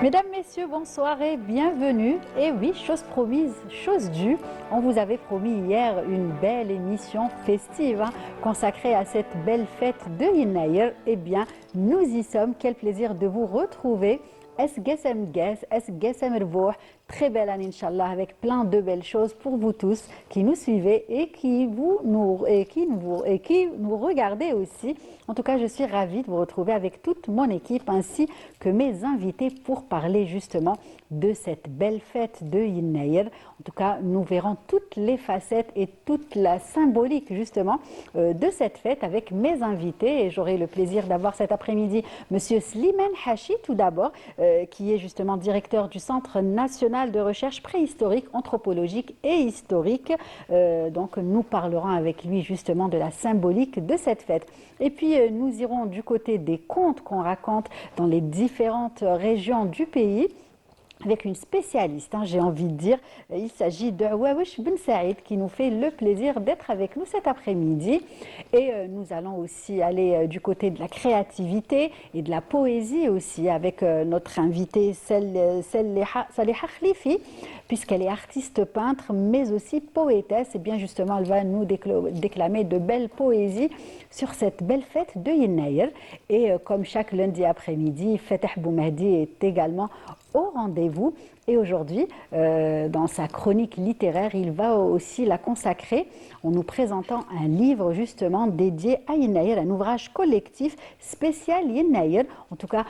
Mesdames, Messieurs, bonsoir et bienvenue. Et oui, chose promise, chose due. On vous avait promis hier une belle émission festive consacrée à cette belle fête de Yinaïr. Eh bien, nous y sommes. Quel plaisir de vous retrouver. Très belle année, Inch'Allah, avec plein de belles choses pour vous tous qui nous suivez et qui nous regardez aussi. En tout cas, je suis ravie de vous retrouver avec toute mon équipe ainsi que mes invités pour parler justement de cette belle fête de Yinaïr. En tout cas, nous verrons toutes les facettes et toute la symbolique justement de cette fête avec mes invités. Et j'aurai le plaisir d'avoir cet après-midi Monsieur Slimane Hachi, tout d'abord, qui est justement directeur du Centre national de recherche préhistorique, anthropologique et historique. Donc nous parlerons avec lui justement de la symbolique de cette fête. Et puis nous irons du côté des contes qu'on raconte dans les différentes régions du pays, avec une spécialiste, j'ai envie de dire. Il s'agit de Awawish Ben Saïd qui nous fait le plaisir d'être avec nous cet après-midi. Et nous allons aussi aller du côté de la créativité et de la poésie aussi avec notre invitée Saliha Khlifi, puisqu'elle est artiste peintre mais aussi poétesse. Et bien justement, elle va nous déclamer de belles poésies sur cette belle fête de Yinaïr. Et comme chaque lundi après-midi, Fatah Boumehdi est également au rendez-vous. Et aujourd'hui, dans sa chronique littéraire, il va aussi la consacrer en nous présentant un livre justement dédié à Yinaïr, un ouvrage collectif spécial Yinaïr. En tout cas,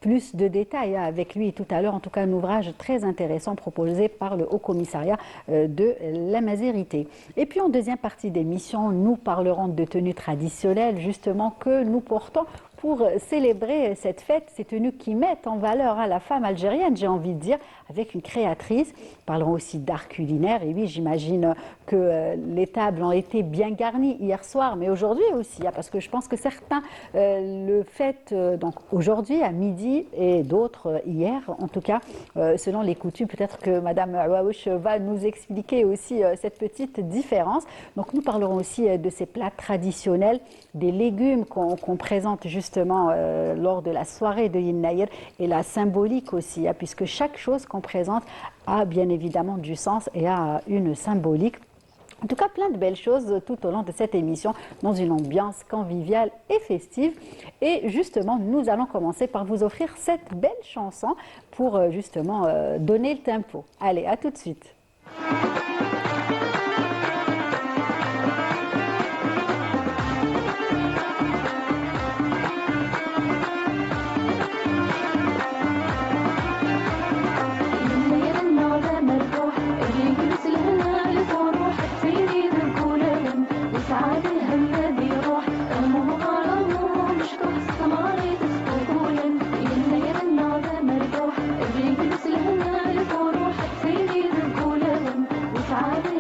plus de détails avec lui tout à l'heure. En tout cas, un ouvrage très intéressant proposé par le Haut Commissariat de la Mazérité. Et puis en deuxième partie d'émission, nous parlerons de tenues traditionnelles justement que nous portons pour célébrer cette fête, ces tenues qui mettent en valeur la femme algérienne, j'ai envie de dire, avec une créatrice. Nous parlerons aussi d'art culinaire. Et oui, j'imagine que les tables ont été bien garnies hier soir, mais aujourd'hui aussi, parce que je pense que certains le fêtent donc aujourd'hui à midi et d'autres hier, en tout cas, selon les coutumes. Peut-être que Madame Awawish va nous expliquer aussi cette petite différence. Donc nous parlerons aussi de ces plats traditionnels, des légumes qu'on présente justement lors de la soirée de Yinaïr et la symbolique aussi, puisque chaque chose qu'on présente a bien évidemment du sens et a une symbolique. En tout cas, plein de belles choses tout au long de cette émission dans une ambiance conviviale et festive. Et justement, nous allons commencer par vous offrir cette belle chanson pour justement donner le tempo. Allez, à tout de suite. الريق يسلهنا الفروح تسيدي ذكولهم وسعاد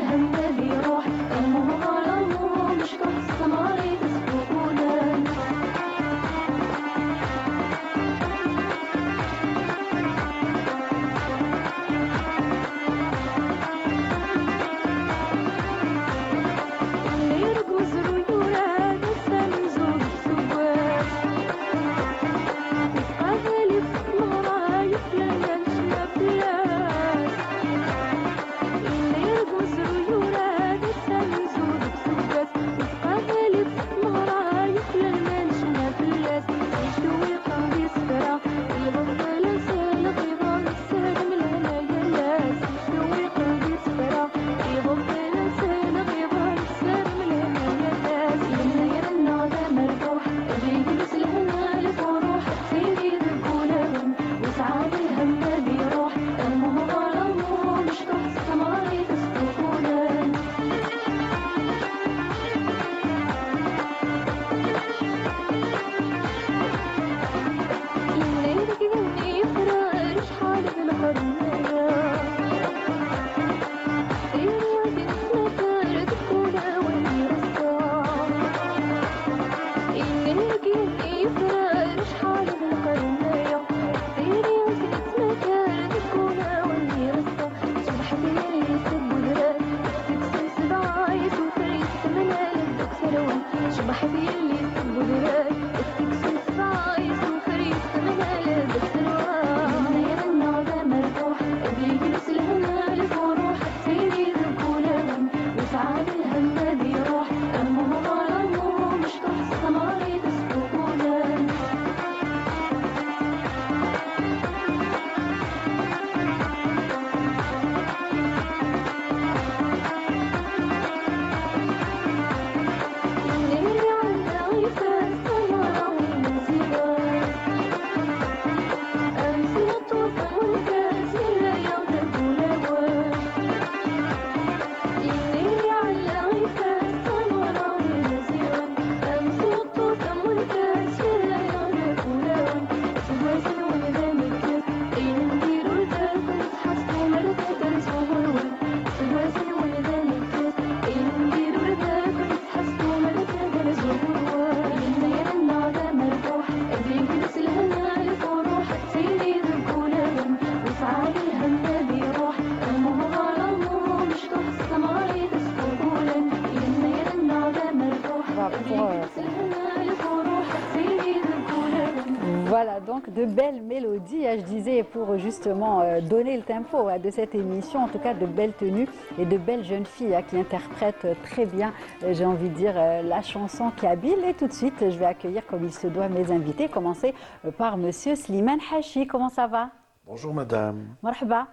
Voilà, donc de belles mélodies, je disais, pour justement donner le tempo de cette émission, en tout cas de belles tenues et de belles jeunes filles qui interprètent très bien, j'ai envie de dire, la chanson kabyle. Et tout de suite, je vais accueillir comme il se doit mes invités, commencer par Monsieur Slimane Hachi. Comment ça va? Bonjour madame. Marhaba.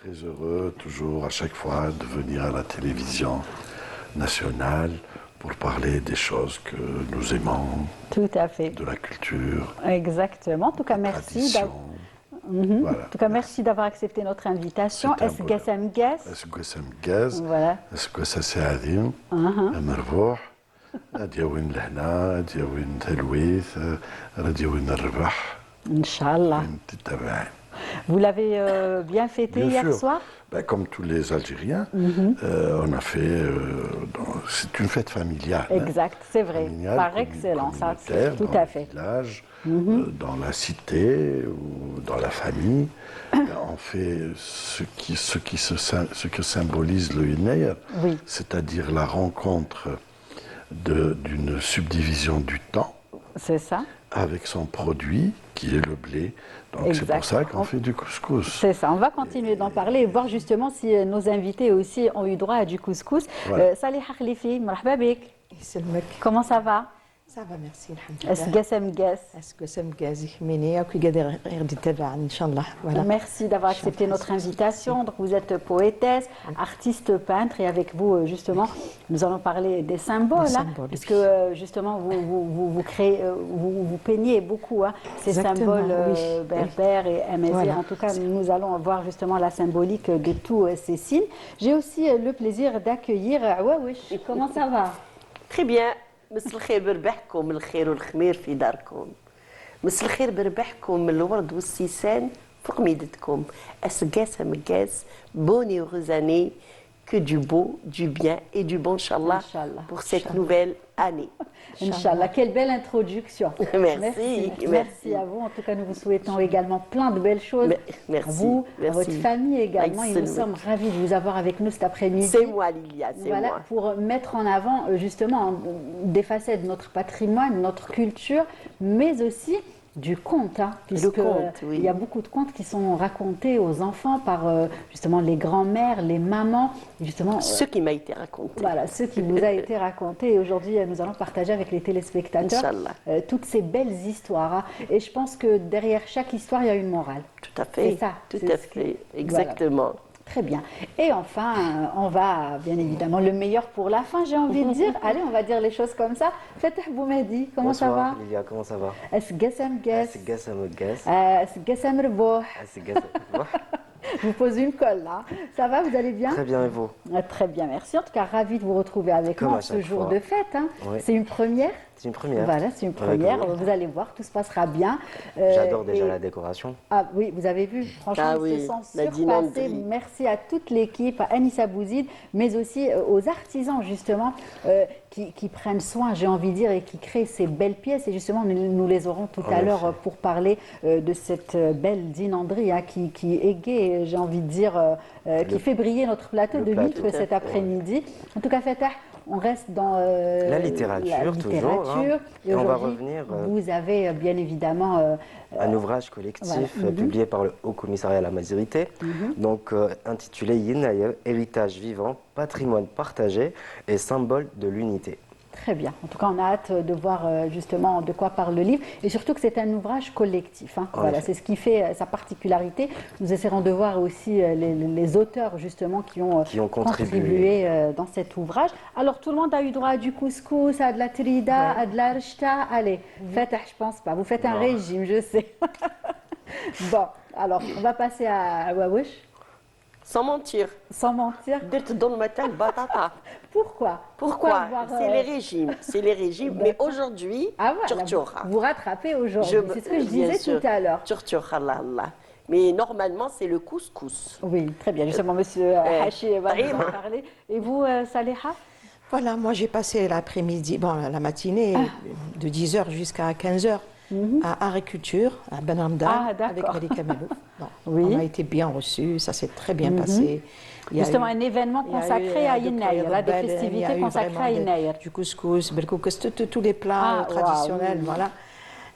Très heureux toujours à chaque fois de venir à la télévision nationale pour parler des choses que nous aimons, Tout à fait. de la culture, Exactement. En tout cas, merci. tradition. Voilà. En tout cas, merci d'avoir accepté notre invitation. C'est un Est-ce bonheur. Gassam Gass? Est-ce que ça me gaze? Voilà. Est-ce que ça c'est Adim? مربوح هادي وين لهنا هادي وين تلويث هادي وين الربح Inch'Allah. وين تتبعين. Vous l'avez bien fêté Bien hier sûr. soir? Ben, comme tous les Algériens, on a fait. C'est une fête familiale. Exact, c'est vrai. Familiale, Par excellence, ça, communautaire, tout dans à le fait. village, dans la cité ou dans la famille. On fait ce que symbolise le Yinaïr, Oui. c'est-à-dire la rencontre d'une subdivision du temps C'est ça. avec son produit qui est le blé. Donc c'est Exact. pour ça qu'on fait du couscous. C'est ça. On va continuer d'en parler et voir justement si nos invités aussi ont eu droit à du couscous. Voilà. Saliha Khlifi, marhaba bik. يسلمك. Comment ça va? Ça va merci الحمد Est-ce لله. Gassam Gass? اسكو سام كازي مني وكي قادر غادي تتابع ان شاء الله. Voilà. Merci d'avoir accepté notre invitation. Donc, vous êtes poétesse, artiste peintre et avec vous, justement, nous allons parler des symboles. Des hein, symboles, puisque, oui. justement, vous créez, vous peignez beaucoup ces Exactement, symboles oui. berbères et amazigh. Voilà. En tout cas, nous allons voir justement la symbolique de tous ces signes. J'ai aussi le plaisir d'accueillir Awawish. Comment ça va? Très bien. مسا الخير بربحكم الخير والخمير في داركم. مسا الخير بربحكم الورد والسيسان فوق ميدتكم. أسقاس مقاس بوني وغزاني que du beau, du bien et du bon, Inch'Allah, Inch'Allah. pour cette nouvelle année. Inch'Allah, quelle belle introduction. Merci, Merci à vous. En tout cas, nous vous souhaitons également plein de belles choses. Merci, À vous, à merci. votre famille également. Et nous Excellent. sommes ravis de vous avoir avec nous cet après-midi. C'est moi, Lilia, c'est Voilà, moi. pour mettre en avant justement des facettes de notre patrimoine, notre culture, mais aussi du conte, puisque conte, oui. il y a beaucoup de contes qui sont racontés aux enfants par justement les grands-mères, les mamans, et justement Ce qui m'a été raconté. voilà, ce qui vous a été raconté. Et aujourd'hui, nous allons partager avec les téléspectateurs Inch'Allah. toutes ces belles histoires. Et je pense que derrière chaque histoire, il y a une morale. Tout à fait. C'est ça, Tout c'est à ce qui- fait. Exactement. Très bien. Et enfin, on va, bien évidemment, le meilleur pour la fin, j'ai envie de dire. Allez, on va dire les choses comme ça. Fatah Boumedi, comment ça va? Bonsoir, Lilia, comment ça va? Est-ce Gassam Gass? C'est Gassam Gass. Est-ce Gassam Rbouh? C'est Gassam. Je vous pose une colle là. Ça va, vous allez bien? Très bien, et vous? Très bien, merci. En tout cas, ravi de vous retrouver avec Comme moi à ce chaque jour fois. de fête. Oui. C'est une première. C'est une première. Voilà, c'est une Avec première. vous. Vous allez voir, tout se passera bien. J'adore déjà et- la décoration. Ah oui, vous avez vu, franchement, Ah ils oui, se sont la surpassés. dynamique. Merci à toute l'équipe, à Anissa Bouzid, mais aussi aux artisans, justement, qui prennent soin, j'ai envie de dire, et qui créent ces belles pièces. Et justement, nous les aurons tout En à l'heure effet. pour parler de cette belle dynanderie qui égaye, j'ai envie de dire, qui fait briller notre plateau le de plateau, vitres cet ouais. après-midi. En tout cas, Fatah, on reste dans La littérature, toujours, hein. Et on va aujourd'hui, revenir, vous avez bien évidemment Un ouvrage collectif voilà. publié par le Haut Commissariat à la Mazirité, donc intitulé Yinaïr, héritage vivant, patrimoine partagé et symbole de l'unité. Très bien. En tout cas, on a hâte de voir justement de quoi parle le livre et surtout que c'est un ouvrage collectif. En Voilà, effet. c'est ce qui fait sa particularité. Nous essaierons de voir aussi les auteurs justement qui ont contribué dans cet ouvrage. Alors, tout le monde a eu droit à du couscous, à de la trida, à de la rechta. Allez, Fatah, je pense pas. Vous faites un Non. régime, je sais. Bon, alors, on va passer à Wawish. Sans mentir. Sans mentir. درت dans le matin batata. Pourquoi Pourquoi? avoir, C'est les régimes. C'est les régimes. Mais aujourd'hui, Ah voilà, tchortchora. vous rattrapez aujourd'hui. C'est ce que je bien disais sûr. tout à l'heure. Tchortchora, là, là. Mais normalement, c'est le couscous. Oui, très bien. Justement, monsieur Hachi va nous en parler. Et vous, Saleha? Voilà, moi j'ai passé l'après-midi, bon, la matinée de 10h jusqu'à 15h à Agriculture, à Ben Hamdan, Ah, d'accord. avec Malika Melouf. Bon, Oui. On a été bien reçus, ça s'est très bien passé. Il y a Justement, eu- un événement il y a consacré eu, à de Yinaïr, Koya là, des Rebel, il y a festivités eu consacrées à vraiment Yinaïr. du couscous, belkoukous, tous les plats Ah, traditionnels, waouh. voilà.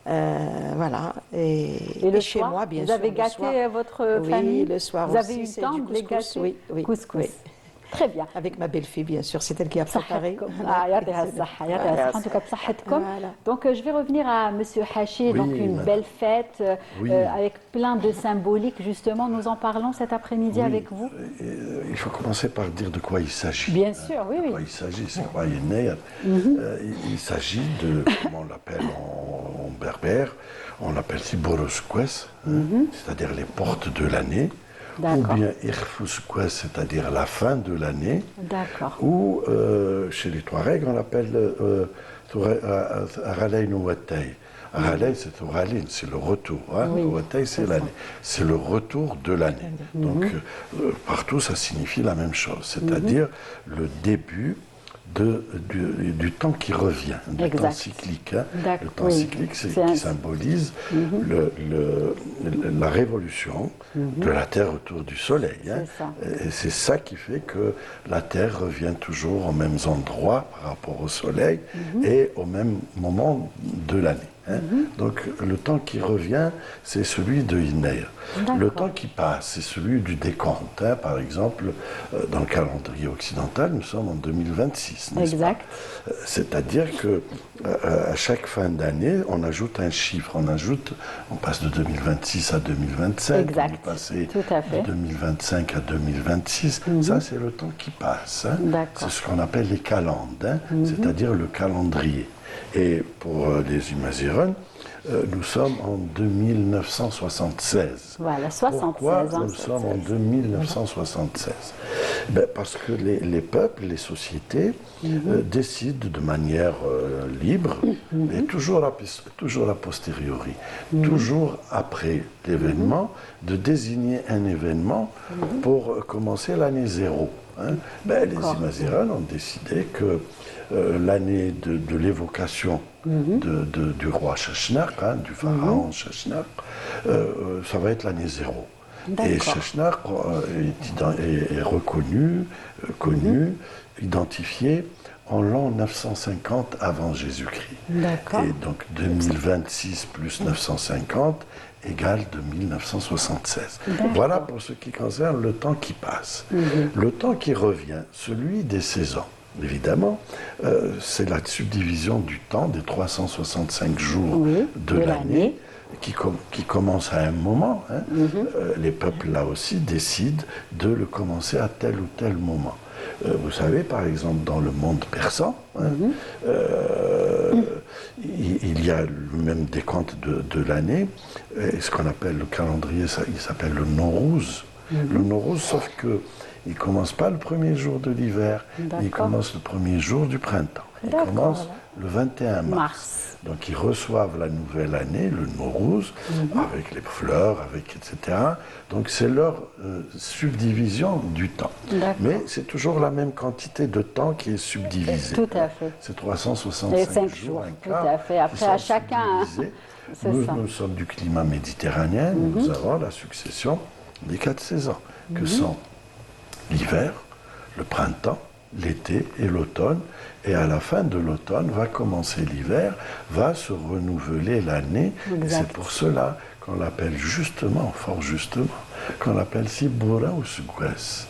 Voilà. Et le chez soir, moi, bien vous sûr. avez le gâté soir. votre Oui, famille. le soir vous aussi, avez eu c'est le temps du de les couscous, gâter. oui, Couscous. oui. Très bien. Avec ma belle-fille, bien sûr, c'est elle qui a préparé. يعطيها الصحة، يعطيها الصحة. En tout cas, بصحتكم. Voilà. Donc, je vais revenir à Monsieur Hachi. Oui, Donc, une madame. belle fête Oui. avec plein de symboliques. Justement, nous en parlons cet après-midi Oui, avec vous. il faut commencer par dire de quoi il s'agit. Bien sûr, oui, De oui. quoi il s'agit, c'est quoi Yenneir Il s'agit de, comment on l'appelle en berbère, on l'appelle Siborosquès, c'est-à-dire les portes de l'année, ou D'accord. bien Irfusquès, c'est-à-dire la fin de l'année, D'accord. ou chez les Touaregs, on l'appelle Aralein ou Watay. Aralein, c'est Oralin, c'est le retour. Hein. Oui, Watay, c'est l'année. C'est le retour de l'année. Donc, partout, ça signifie la même chose, c'est-à-dire le début du temps qui revient, du Exact. temps cyclique. Hein. D'accord, Le temps oui. cyclique, c'est C'est qui un- symbolise la révolution de la Terre autour du Soleil. Hein. C'est ça. Et c'est ça qui fait que la Terre revient toujours aux mêmes endroits par rapport au Soleil et au même moment de l'année. Hein. Donc le temps qui revient, c'est celui de Yenneir. D'accord. Le temps qui passe, c'est celui du décompte. Hein. Par exemple, dans le calendrier occidental, nous sommes en 2026, n'est-ce pas? Exact. C'est-à-dire que à chaque fin d'année, on ajoute un chiffre, on passe de 2026 à 2025, Exact. on est passé Tout à fait. de 2025 à 2026. Ça, c'est le temps qui passe. Hein. D'accord. C'est ce qu'on appelle les calendes, hein, c'est-à-dire le calendrier. Et pour les Imaziren, nous sommes en 2976. Voilà, 76. Pourquoi hein, nous sommes en 2976 parce que les peuples, les sociétés décident de manière libre, et toujours a posteriori, toujours après l'événement, de désigner un événement pour commencer l'année zéro. Hein. Les Imaziren ont décidé que l'année de l'évocation du roi Shashnaq, hein, du pharaon Shashnaq, ça va être l'année zéro. Et Shashnaq est reconnu, connu, identifié en l'an 950 avant Jésus-Christ. D'accord. Et donc 2026 plus 950 égale 2976. Voilà pour ce qui concerne le temps qui passe. Le temps qui revient, celui des saisons. Évidemment, c'est la subdivision du temps des 365 jours de l'année qui commence à un moment. Hein. Les peuples, là aussi, décident de le commencer à tel ou tel moment. Vous savez, par exemple, dans le monde persan, hein, il y a le même décompte de l'année, ce qu'on appelle le calendrier, il s'appelle le Nowruz. Le Nowruz, sauf que il ne commence pas le premier jour de l'hiver, il commence le premier jour du printemps. Il commence le 21 mars. Donc ils reçoivent la nouvelle année, le Nowruz, avec les fleurs, etc. Donc c'est leur subdivision du temps. Mais c'est toujours la même quantité de temps qui est subdivisée. Tout à fait. C'est 365 jours, un tout quart. à fait. Après, à chacun. Nous sommes du climat méditerranéen, nous avons la succession des 4 saisons, que sont l'hiver, le printemps, l'été et l'automne. Et à la fin de l'automne va commencer l'hiver, va se renouveler l'année. Et c'est pour cela qu'on l'appelle justement, fort justement, qu'on l'appelle Sibura ou Sugwes.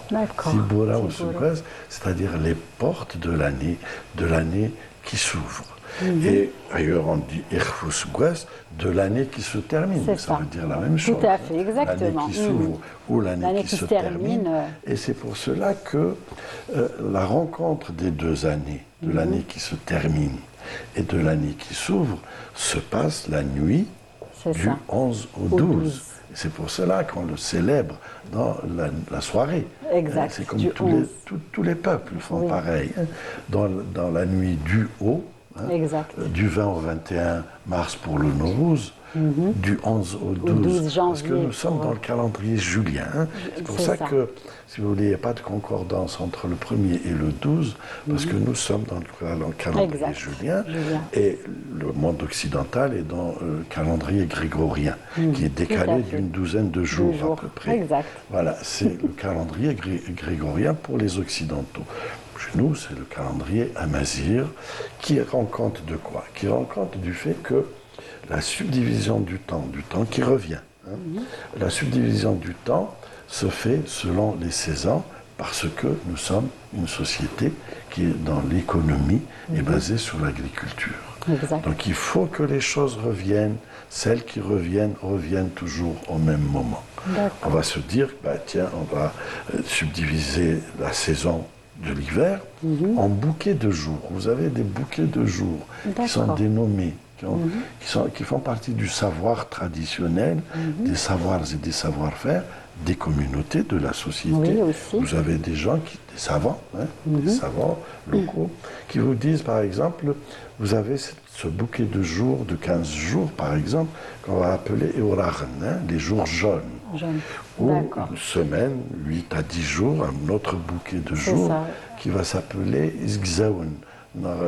Sibura ou Sugwes, c'est-à-dire les portes de l'année qui s'ouvrent. Et ailleurs on dit Irfusgwes, de l'année qui se termine. Ça veut dire la même chose. Tout à fait, exactement. L'année qui s'ouvre ou l'année qui se termine. Et c'est pour cela que la rencontre des deux années, de l'année qui se termine et de l'année qui s'ouvre, se passe la nuit du 11 au 12. C'est pour cela qu'on le célèbre dans la soirée. Exact. C'est comme tous les peuples font pareil. Dans la nuit du haut, du 20 au 21 mars pour le Nowruz, du 11 au 12 janvier, parce que nous sommes dans le calendrier julien. Hein. C'est pour ça que, si vous voulez, il n'y a pas de concordance entre le 1er et le 12, parce que nous sommes dans le calendrier julien, et le monde occidental est dans le calendrier grégorien, qui est décalé d'une douzaine de jours à peu près. Voilà, c'est le calendrier grégorien pour les Occidentaux. Chez nous, c'est le calendrier amazigh qui rend compte de quoi? Qui rend compte du fait que la subdivision du temps qui revient. Hein. La subdivision du temps se fait selon les saisons parce que nous sommes une société qui, dans l'économie, est basée sur l'agriculture. Exact. Donc il faut que les choses reviennent, celles qui reviennent toujours au même moment. On va se dire, bah, tiens, on va subdiviser la saison de l'hiver en bouquets de jours. Vous avez des bouquets de jours qui sont dénommés, qui font partie du savoir traditionnel, des savoirs et des savoir-faire des communautés de la société. Oui, aussi. Vous avez des gens, des savants, hein, des savants locaux, qui vous disent, par exemple, vous avez ce bouquet de jours, de 15 jours, par exemple, qu'on va appeler Eorarn, hein, les jours jaunes. Ou une semaine, 8 à 10 jours, un autre bouquet de jours qui va s'appeler Isgzaoun,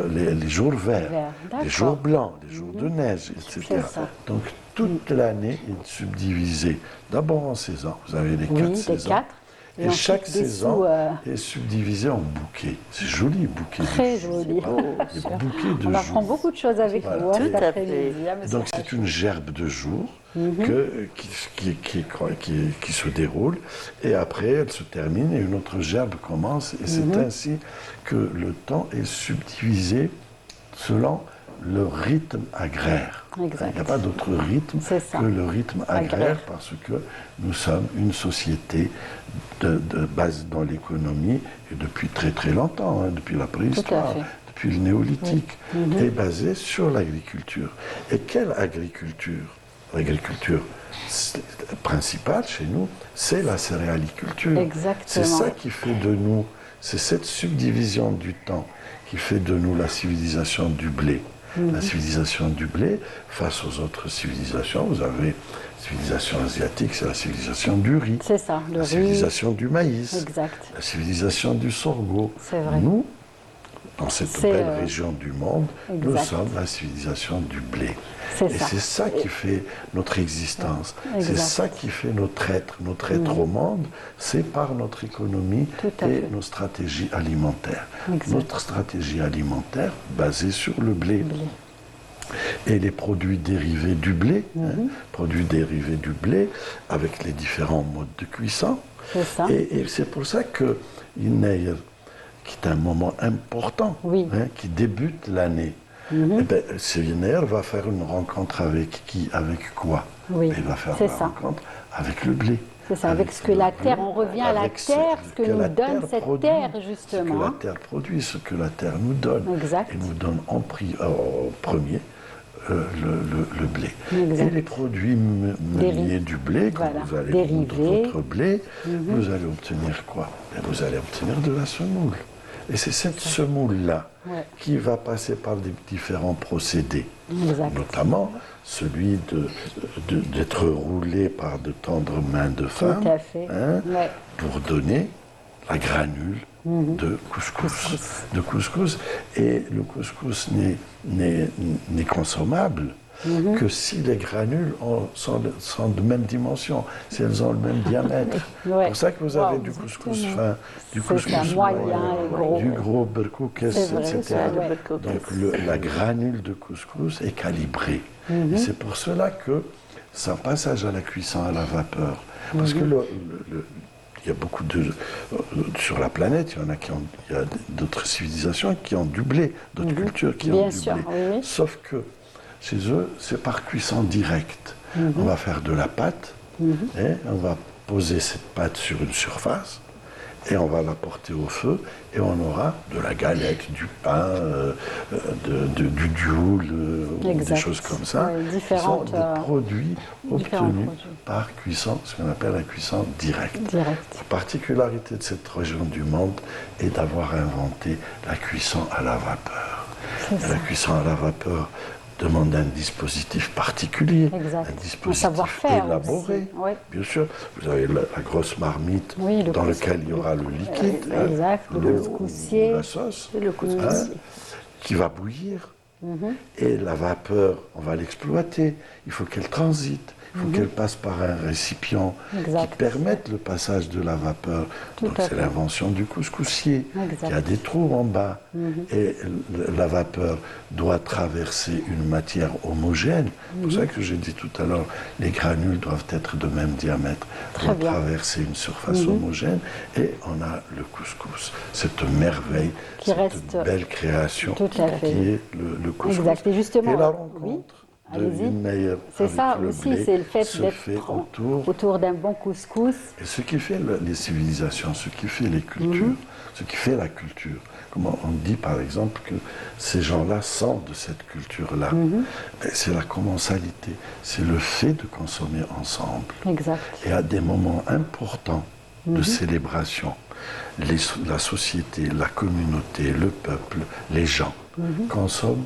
les jours verts, les jours blancs, les jours de neige, etc. Donc toute l'année est subdivisée. D'abord en saisons, vous avez les 4 saisons. Et chaque saison est subdivisée en bouquets. C'est joli, bouquet. Très joli. Des bouquets de On jours. apprend beaucoup de choses avec vous Tout cet à après-midi. fait. Donc c'est une gerbe de jours qui se déroule et après elle se termine et une autre gerbe commence et c'est ainsi que le temps est subdivisé selon le rythme agraire. Exact. Il n'y a pas d'autre rythme que le rythme agraire parce que nous sommes une société de base dans l'économie et depuis très très longtemps, hein, depuis la préhistoire, depuis le néolithique, est basée sur l'agriculture. Et quelle agriculture? L'agriculture principale chez nous, c'est la céréaliculture. Exactement. C'est ça qui fait de nous, c'est cette subdivision du temps qui fait de nous la civilisation du blé. La civilisation du blé face aux autres civilisations. Vous avez la civilisation asiatique, c'est la civilisation du riz. C'est ça, le la riz. civilisation du maïs. Exact. La civilisation du sorgho. C'est vrai. Nous, dans cette belle région du monde, nous sommes la civilisation du blé. C'est Et ça. c'est ça qui fait notre existence. Exact. C'est ça qui fait notre être. Notre être au monde, c'est par notre économie et nos stratégies alimentaires. Exact. Notre stratégie alimentaire basée sur le blé. Et les produits dérivés du blé, produits dérivés du blé, avec les différents modes de cuisson. C'est ça. Et c'est pour ça que Yinaïr, qui est un moment important, hein, qui débute l'année, eh ben, Yinaïr va faire une rencontre avec qui? Avec quoi? Il va faire une rencontre avec le blé. C'est ça, avec ce que la terre, on revient à la terre, ce que nous donne cette terre, justement. Ce que la terre produit, ce que la terre nous donne. Exact. Et nous donne en premier le blé. Exact. Et les produits meuniers du blé, quand vous allez vendre votre blé, vous allez obtenir quoi? Vous allez obtenir de la semoule. Et c'est cette semoule-là qui va passer par des différents procédés, notamment celui d'être roulé par de tendres mains de femmes pour donner la granule de couscous. Et le couscous n'est consommable que si les granules sont de même dimension, si elles ont le même diamètre. C'est pour ça que vous avez du couscous fin, du couscous moyen, du gros berkouk, etc. Donc la granule de couscous est calibrée. Et c'est pour cela que c'est un passage à la cuisson à la vapeur. Parce que il y a beaucoup sur la planète, il y a d'autres civilisations qui ont du blé, d'autres cultures qui ont du blé. Sauf que chez eux, c'est par cuisson directe. On va faire de la pâte et on va poser cette pâte sur une surface et on va la porter au feu et on aura de la galette, du pain, du dioul, des choses comme ça. Qui sont des produits obtenus par cuisson, ce qu'on appelle la cuisson directe. La particularité de cette région du monde est d'avoir inventé la cuisson à la vapeur. Et la cuisson à la vapeur demande un dispositif particulier, un dispositif élaboré. Bien sûr, vous avez la grosse marmite dans laquelle il y aura le liquide, la sauce, qui va bouillir. Et la vapeur, on va l'exploiter. Il faut qu'elle transite. il faut qu'elle passe par un récipient Exact. qui permette le passage de la vapeur. Tout Donc à c'est fait. l'invention du couscoussier. Exact. Il y a des trous en bas et la vapeur doit traverser une matière homogène. C'est pour ça que j'ai dit tout à l'heure, les granules doivent être de même diamètre, Très doivent bien. traverser une surface homogène et on a le couscous, cette merveille, Qui cette reste- belle création Tout à fait. qui est le couscous. Exact. Et justement, la oui, rencontre de allez-y. Innayer C'est avec ça le aussi, blé c'est le fait se d'être fait autour. autour d'un bon couscous. Et ce qui fait les civilisations, ce qui fait les cultures, ce qui fait la culture, comment on dit par exemple que ces gens-là sont de cette culture-là, mais c'est la commensalité, c'est le fait de consommer ensemble. Exact. Et à des moments importants de célébration, la société, la communauté, le peuple, les gens consomment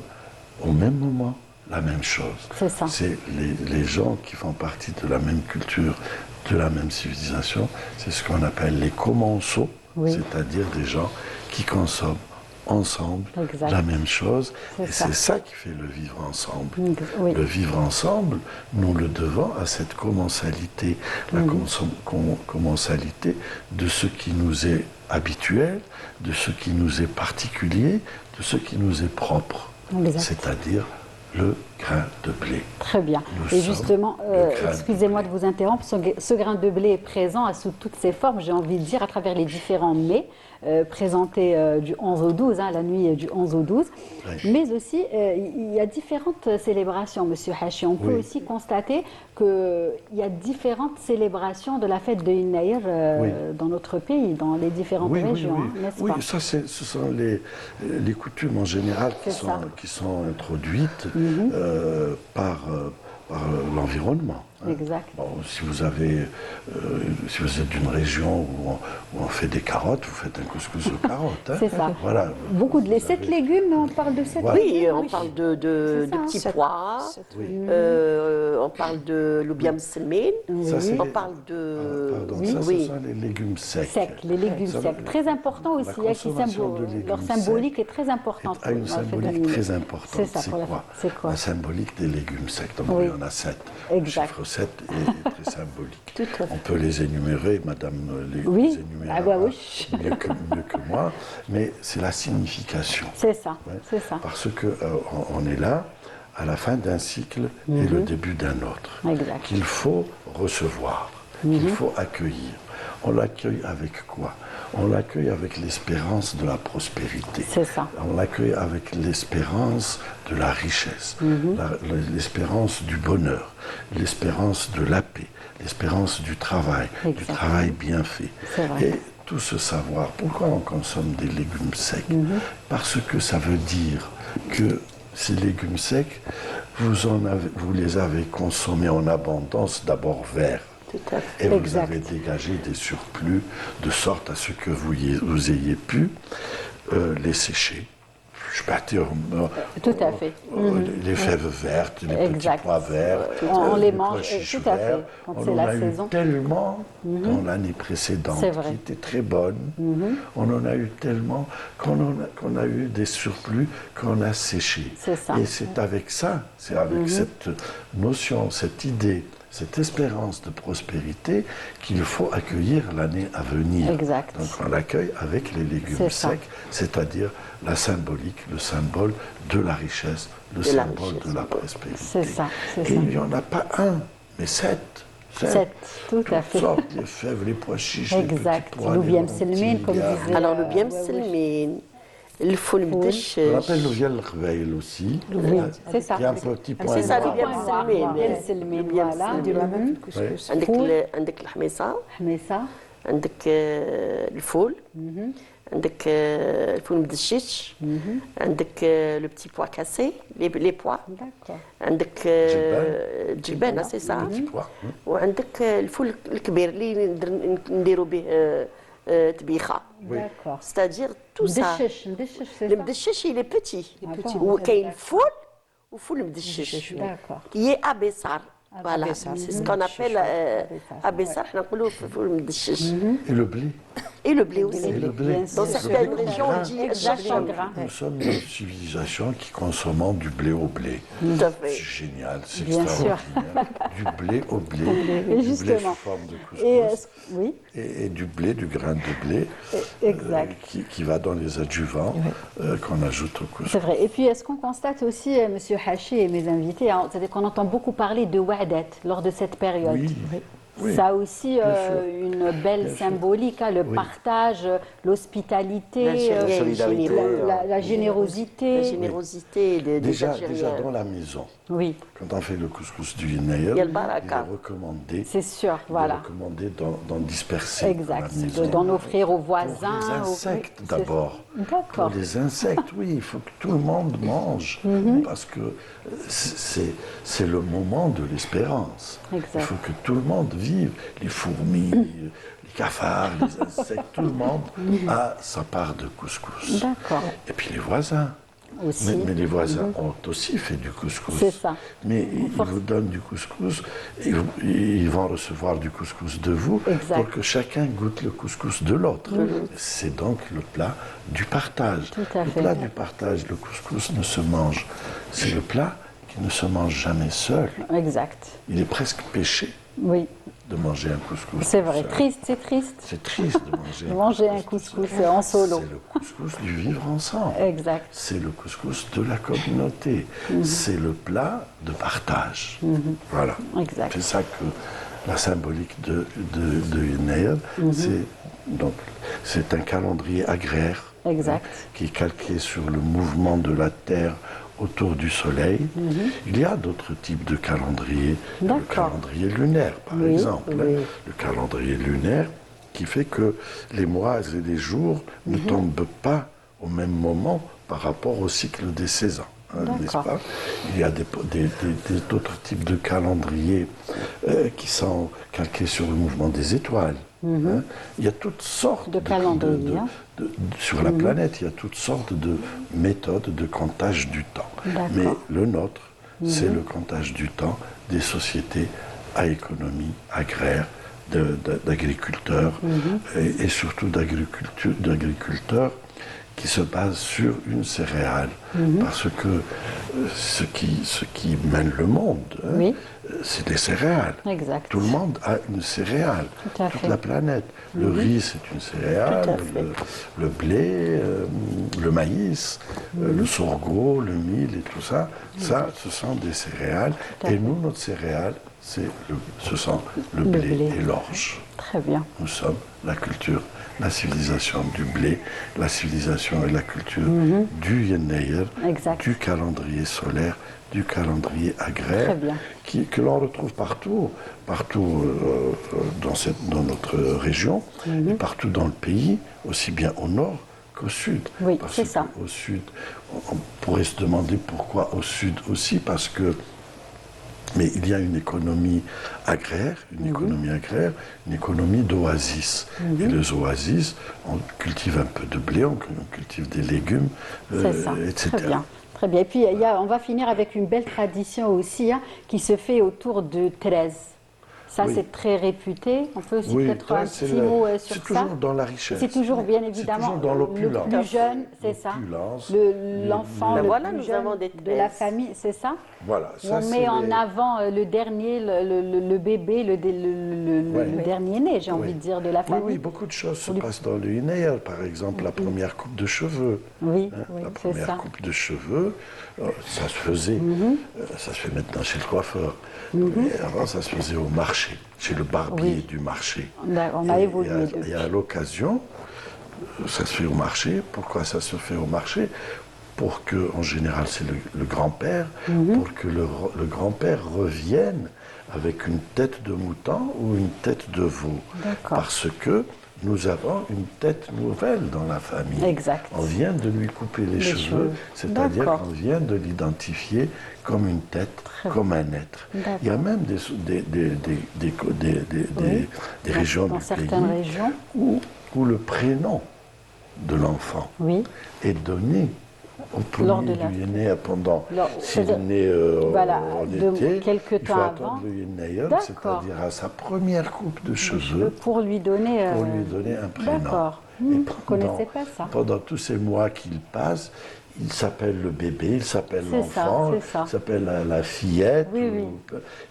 au même moment la même chose. C'est ça. C'est les gens qui font partie de la même culture, de la même civilisation, c'est ce qu'on appelle les commensaux, Oui. c'est-à-dire des gens qui consomment ensemble Exact. la même chose. C'est Et ça. c'est ça qui fait le vivre ensemble. Oui. Le vivre ensemble, nous le devons à cette commensalité, la commensalité de ce qui nous est habituel, de ce qui nous est particulier, de ce qui nous est propre, Exact. c'est-à-dire le grain de blé. Très bien. Nous Et sommes justement, le grain de excusez-moi de blé. vous interrompre, ce grain de blé est présent sous toutes ses formes, j'ai envie de dire, à travers les différents mets présentés du 11 au 12, la nuit du 11 au 12. Oui. Mais aussi, il y a différentes célébrations, Monsieur Hachi. On peut Oui. aussi constater qu'il y a différentes célébrations de la fête de Innaïr Oui. dans notre pays, dans les différentes Oui, oui, régions, oui. hein, n'est-ce Oui, pas? ça, ce sont les coutumes en général C'est ça. qui sont introduites par l'environnement. hein. Exact. Bon, si vous êtes d'une région où on fait des carottes, vous faites un couscous aux carottes. hein. C'est ça. Voilà. Beaucoup de Vous 7 avez- légumes, on parle de 7 Voilà. légumes. Oui, on parle de C'est ça. petits Sept- pois, sept- on parle de l'oubia mselmine, Ça, c'est on les- parle de... Pardon, Oui. ça, Oui. ce sont les légumes secs. Secs, les légumes Ça, secs. Très important la aussi, hein, qui consommation de légumes leur symbolique est très importante. a une dans la fête de symbolique l'Innaïr. très importante. C'est ça, pour la quoi fête. C'est quoi? La symbolique des légumes secs. D'abord, Oui. il y en a 7. Exact. Le chiffre 7 est très symbolique. Tout à fait. On peut les énumérer, madame les Oui. énumérera Ah bah oui. mieux que moi, mais c'est la signification. C'est ça, Ouais. c'est ça. Parce que on est là à la fin d'un cycle et le début d'un autre. Exact. Qu'il faut recevoir, qu'il faut accueillir. On l'accueille avec quoi? On l'accueille avec l'espérance de la prospérité. C'est ça. On l'accueille avec l'espérance de la richesse, l'espérance du bonheur, l'espérance de la paix, l'espérance du Exactement. travail bien fait. C'est vrai. Et tout ce savoir, pourquoi on consomme des légumes secs? Parce que ça veut dire que ces légumes secs, vous les avez consommés en abondance, d'abord verts. Tout à fait. Et vous Exact. avez dégagé des surplus de sorte à ce que vous ayez pu les sécher. Je peux dire, Tout à fait. les fèves vertes, les Exact. petits pois verts, On les les mange, pois chiches tout à fait, verts. quand On c'est en la a eu saison. tellement dans l'année précédente, C'est vrai. qui était très bonne. On en a eu tellement qu'on a eu des surplus qu'on a séchés. C'est ça. Et c'est avec ça, c'est avec cette notion, cette idée, cette espérance de prospérité qu'il faut accueillir l'année à venir. Exact. Donc on l'accueille avec les légumes C'est ça. secs, c'est-à-dire la symbolique, le symbole de la richesse, le De la symbole richesse. de la prospérité. C'est ça, c'est Et ça. il n'y en a pas un, mais 7. 7, tout à fait. Sortes, les fèves, les pois chiches, Exact. les petits pois, L'oubia les mselmine, comme lentilles, disait- Alors le bien ouais, mselmine, le foule On mdchech, appelle le viel khveil aussi. Oui, c'est ça. Il y a un petit point C'est ça, noir. le bien mselmine. Bien mselmine, Le bien voilà. mselmine. Mhm. Couscous. عندك الحميصه، حميصة. عندك الفول، عندك الفول مدشش، عندك لو بتي بوا كاسي لي بوا، D'accord. عندك الجلبانه سي سا، Petit pois. وعندك الفول الكبير اللي نديروا به طبيخه. D'accord. C'est-à-dire tout ça. مدشش c'est ça. المدشش il est petit. petit. وكاين الفول وفول مدشش. D'accord. qui est abessar. Voilà, Abessar. c'est ce qu'on appelle abessar. حنا نقولوا فول مدشش. Et le blé. Et le blé aussi. Et le blé. Bien Dans sûr. certaines Le régions, on grain. dit Exactement. grain. Nous sommes une civilisation qui consomme du blé au blé. Tout à C'est fait. génial, c'est Bien sûr. extraordinaire. Du blé au blé, Et du blé justement. sous forme de Et couscous. oui, Et du blé, du grain de blé, exact. qui va dans les adjuvants qu'on ajoute au couscous. C'est vrai. Et puis, est-ce qu'on constate aussi, Monsieur Hachi et mes invités, hein, c'est-à-dire qu'on entend beaucoup parler de Wa'adat lors de cette période. Oui, oui. Ça a aussi Bien sûr. une belle Bien sûr. symbolique, hein, le partage, l'hospitalité, La solidarité, la générosité. La générosité des Déjà Algériens. dans la maison, Oui, quand on fait le couscous du Yinaïr, Il y a il le baraka. est recommandé, c'est sûr, voilà. d'en disperser Exact. dans la maison. D'en offrir aux Pour voisins. les aux- insectes c'est- d'abord. D'accord. Pour les insectes, oui, il faut que tout le monde mange, Mhm. parce que c'est le moment de l'espérance. Exact. Il faut que tout le monde vive, les fourmis, les cafards, les insectes, tout le monde a sa part de couscous. D'accord. Et puis les voisins. Aussi. Mais les voisins ont aussi fait du couscous. C'est ça. Mais ils vous donnent du couscous, et ils vont recevoir du couscous de vous Exact. pour que chacun goûte le couscous de l'autre. C'est donc le plat du partage. Tout à Le fait. plat du partage, le couscous ne se mange. C'est le plat qui ne se mange jamais seul. Exact. Il est presque péché Oui, de manger un couscous. c'est tout vrai. seul. Triste, c'est triste. C'est triste de manger De manger un couscous en solo. C'est le couscous du vivre ensemble. Exact. C'est le couscous de la communauté. C'est le plat de partage. Voilà. Exact. C'est ça que la symbolique de Yinaïr, c'est un calendrier agraire Exact. qui est calqué sur le mouvement de la Terre autour du Soleil. Il y a d'autres types de calendriers. Le D'accord. calendrier lunaire, par Oui, exemple. oui. Le calendrier lunaire qui fait que les mois et les jours ne tombent pas au même moment par rapport au cycle des saisons. N'est-ce D'accord. pas? Il y a d'autres types de calendriers qui sont calqués sur le mouvement des étoiles. Hein. Il y a toutes sortes De calendriers, hein. sur la planète, il y a toutes sortes de méthodes de comptage du temps. D'accord. Mais le nôtre, c'est le comptage du temps des sociétés à économie agraire, d'agriculteurs et surtout d'agriculteurs qui se basent sur une céréale. Parce que ce qui mène le monde, hein, Oui. c'est des céréales. Exact. Tout le monde a une céréale. Tout à Toute fait. la planète. Le riz, c'est une céréale. Tout à fait. Le blé, le maïs, le sorgho, le mil et tout ça. Ça, ce sont des céréales. à Et fait. nous, notre céréale, ce sont le Le blé blé. et l'orge. Très bien. Nous sommes la culture, la civilisation du blé, la civilisation et la culture du Yinaïr, Exact. du calendrier solaire, du calendrier agraire, Très bien. que l'on retrouve partout dans notre région, et partout dans le pays, aussi bien au nord qu'au sud. Oui, Parce c'est ça. qu'au sud, on pourrait se demander pourquoi au sud aussi, parce que mais il y a une économie agraire, une économie d'oasis. Et les oasis, on cultive un peu de blé, on cultive des légumes, C'est ça. etc. Très bien. Très bien. Et puis, on va finir avec une belle tradition aussi hein, qui se fait autour de 13. Ça, Oui. c'est très réputé. On peut aussi peut-être un c'est petit mot sur c'est ça. toujours dans la richesse. C'est toujours, bien évidemment, toujours dans le l'opulence. plus jeune, c'est ça. L'opulence. L'enfant Ben le voilà, plus nous jeune avons des de la 13. famille, c'est ça. Voilà. On ça, c'est met en les- avant le dernier, le bébé, le dernier né, j'ai envie de dire, de la Oui, famille. oui, beaucoup de choses se passent dans le Yinaïr. Par exemple, la première coupe de cheveux. Oui, Hein, oui, la c'est première ça. coupe de cheveux, ça se faisait, ça se fait maintenant chez le coiffeur. Mais avant, ça se faisait au marché, chez le barbier Oui. du marché. On a Et- évolué et à- depuis. Et à l'occasion, ça se fait au marché. Pourquoi ça se fait au marché? Pour que, en général, c'est le grand-père, pour que le grand-père revienne avec une tête de mouton ou une tête de veau. D'accord. Parce que nous avons une tête nouvelle dans la famille. Exact. On vient de lui couper les cheveux. cheveux, c'est-à-dire D'accord. qu'on vient de l'identifier comme une tête, comme un être. D'accord. Il y a même des régions Dans du certaines pays régions. où le prénom de l'enfant Oui, est donné au Lors premier de la du Yenneyer, pendant, s'il est c'est-à-dire, né voilà, en de été, quelque il faut temps attendre avant. le Yenneyer, D'accord. c'est-à-dire à sa première coupe de cheveux, Pour lui donner. pour lui donner un prénom. D'accord. Et Je ne connaissais pas ça. pendant tous ces mois qu'il passe, il s'appelle le bébé, il s'appelle C'est ça, l'enfant, c'est ça. il s'appelle la fillette. Oui, oui.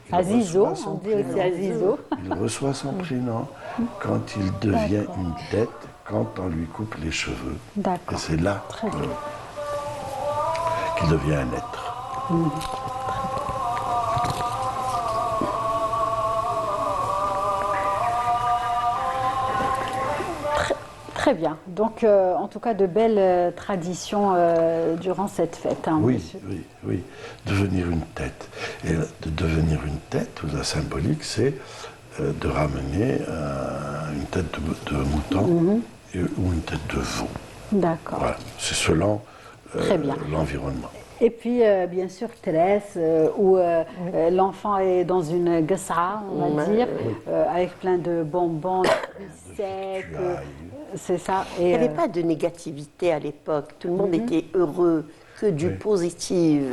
Il Azizo, reçoit son on dit aussi prénom. Azizo. Il reçoit son prénom quand il devient une tête, quand on lui coupe les cheveux. Et D'accord. c'est là Très bien. qu'il devient un être. Très bien. Donc, en tout cas, de belles traditions durant cette fête. Hein, Oui, monsieur. oui, oui. Devenir une tête. Et de devenir une tête, la symbolique, c'est de ramener une tête de mouton ou une tête de veau. D'accord. Voilà. C'est selon Très bien. l'environnement. Et puis, bien sûr, Thérèse, où l'enfant est dans une gassa, on va dire, avec plein de bonbons, de fruits secs. C'est ça. Et, Il n'y avait pas de négativité à l'époque. Tout le monde était heureux, que du positif.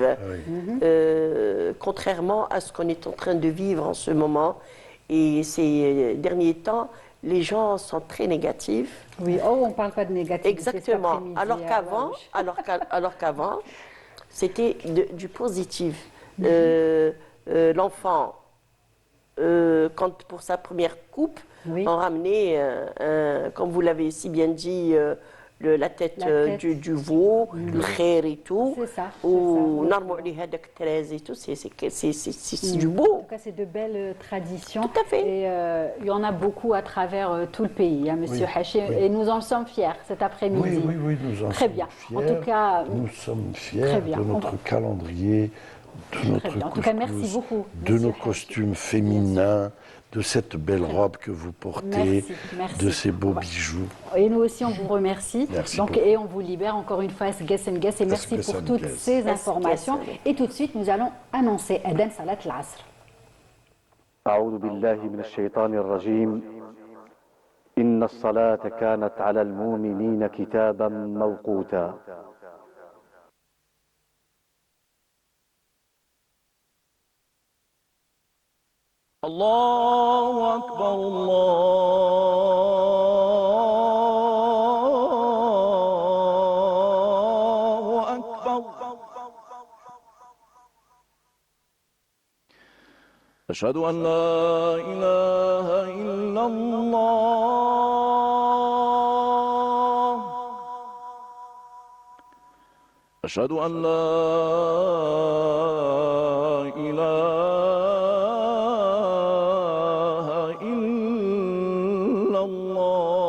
Contrairement à ce qu'on est en train de vivre en ce moment. Et ces derniers temps, les gens sont très négatifs. oui, oh, on ne parle pas de négativité. cet Exactement. après-midi, Alors hein, qu'avant, ouais. alors qu'avant, c'était du positif. L'enfant, quand pour sa première coupe, Oui. on ramenait, comme vous l'avez si bien dit, la tête, La tête. du veau, le khair et tout. C'est ça, c'est Ou ça. narmou ali hadak treize et tout, c'est du En beau. tout cas, c'est de belles traditions. Tout à fait. Et il y en a beaucoup à travers tout le pays, hein, Monsieur Haché. Et nous en sommes fiers cet après-midi. Oui, nous en Très sommes bien. fiers. En tout cas, Nous sommes très fiers bien. de notre calendrier, de notre bien. En tout cas, merci couscous, beaucoup, de Monsieur nos Hachi. costumes féminins, de cette belle robe que vous portez, Merci. de ces beaux On va- bijoux. Et nous aussi, on vous remercie. Merci Donc, beaucoup. et on vous libère encore une fois, Guess and Guess. Et merci Guess pour and toutes Guess. ces informations. Guess. Et tout de suite, nous allons annoncer Adan Salat al-Asr. أعوذ بالله من الشيطان الرجيم إن الصلاة كانت على المؤمنين كتابا موقوتا الله أكبر الله أكبر أشهد أن لا إله إلا الله أشهد أن لا إله إلا الله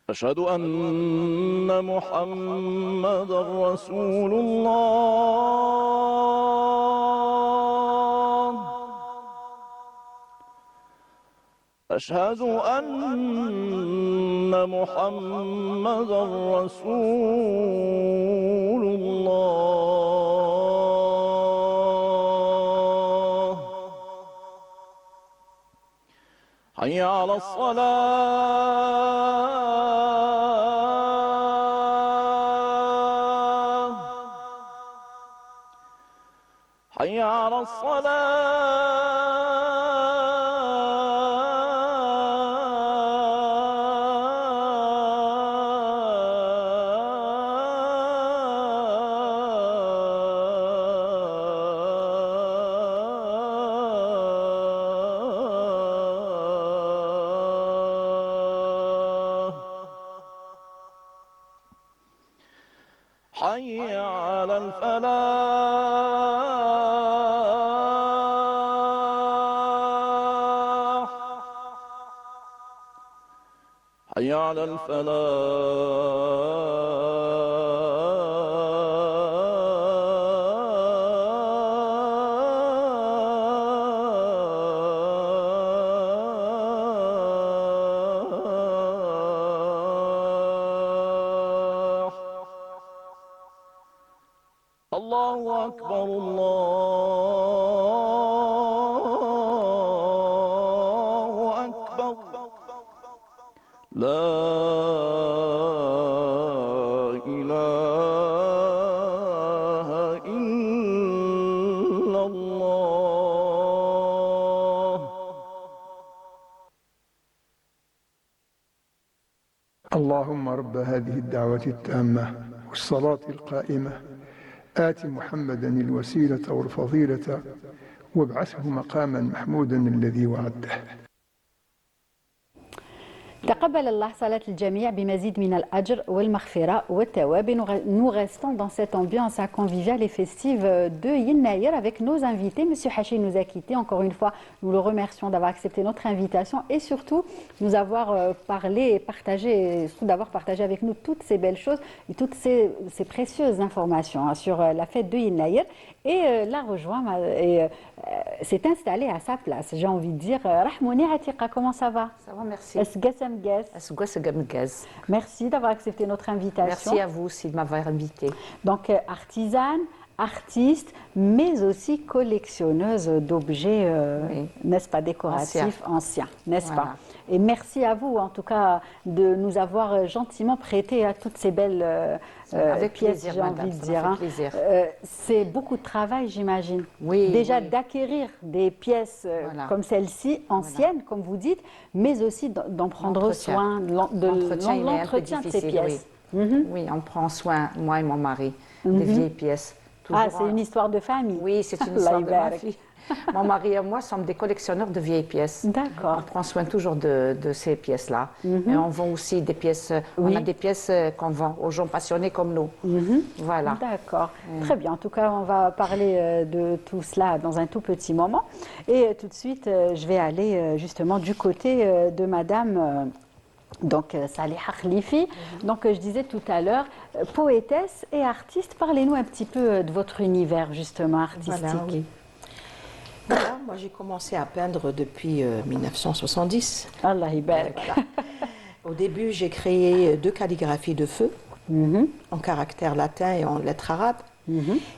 أشهد أن محمدا رسول الله أشهد أن محمدا رسول الله حي على الصلاة حي على الصلاة حي على الفلاح حي على الفلاح الله أكبر الله أكبر لا إله إلا الله. اللهم رب هذه الدعوة التامة والصلاة القائمة آت محمدا الوسيلة والفضيلة وابعثه مقاما محمودا الذي وعده. تقبل الله صلاة الجميع بمزيد من الأجر والمغفرة والثواب. Nous restons dans cette ambiance conviviale et festive de Yennayer avec nos invités. Monsieur Hachi nous a quittés. Encore une fois, nous le remercions d'avoir accepté notre invitation et surtout nous avoir parlé et partagé, surtout d'avoir partagé avec nous toutes ces belles choses et toutes ces précieuses informations sur la fête de Yennayer. Et la rejoint et s'est installé à sa place. J'ai envie de dire, Rahmouni Atiqa, comment ça va? Ça va, merci. Merci d'avoir accepté notre invitation. Merci à vous aussi de m'avoir invité. Donc, artisane, artiste, mais aussi collectionneuse d'objets, n'est-ce pas, décoratifs anciens, n'est-ce pas? Et merci à vous, en tout cas, de nous avoir gentiment prêté à toutes ces belles pièces, j'ai envie de dire. C'est beaucoup de travail, j'imagine. Oui. Déjà d'acquérir des pièces comme celle-ci, anciennes, comme vous dites, mais aussi d'en prendre soin, de l'entretien de ces pièces. Oui, on prend soin, moi et mon mari, des vieilles pièces. C'est une histoire de famille. Oui, c'est une histoire de ma fille. Mon mari et moi sommes des collectionneurs de vieilles pièces. D'accord. On prend soin toujours de ces pièces-là. Et on vend aussi des pièces, on a des pièces qu'on vend aux gens passionnés comme nous. Voilà. D'accord. Très bien. En tout cas, on va parler de tout cela dans un tout petit moment. Et tout de suite, je vais aller justement du côté de Madame... Donc, Saliha Khlifi, donc je disais tout à l'heure, poétesse et artiste, parlez-nous un petit peu de votre univers justement artistique. Voilà, moi j'ai commencé à peindre depuis 1970. Allah Ibarak. Au début, j'ai créé 2 calligraphies de feu, en caractère latin et en lettres arabes.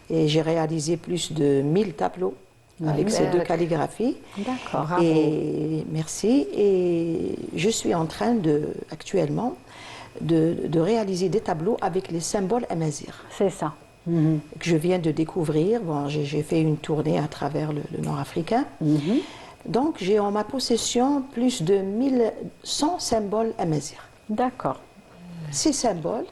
Et j'ai réalisé plus de 1000 tableaux avec ces 2 calligraphies. D'accord. Et merci. Et je suis en train actuellement de réaliser des tableaux avec les symboles amazigh. C'est ça. Que je viens de découvrir. Bon, j'ai fait une tournée à travers le nord africain. Donc j'ai en ma possession plus de 1100 symboles amazigh. D'accord. Ces symboles.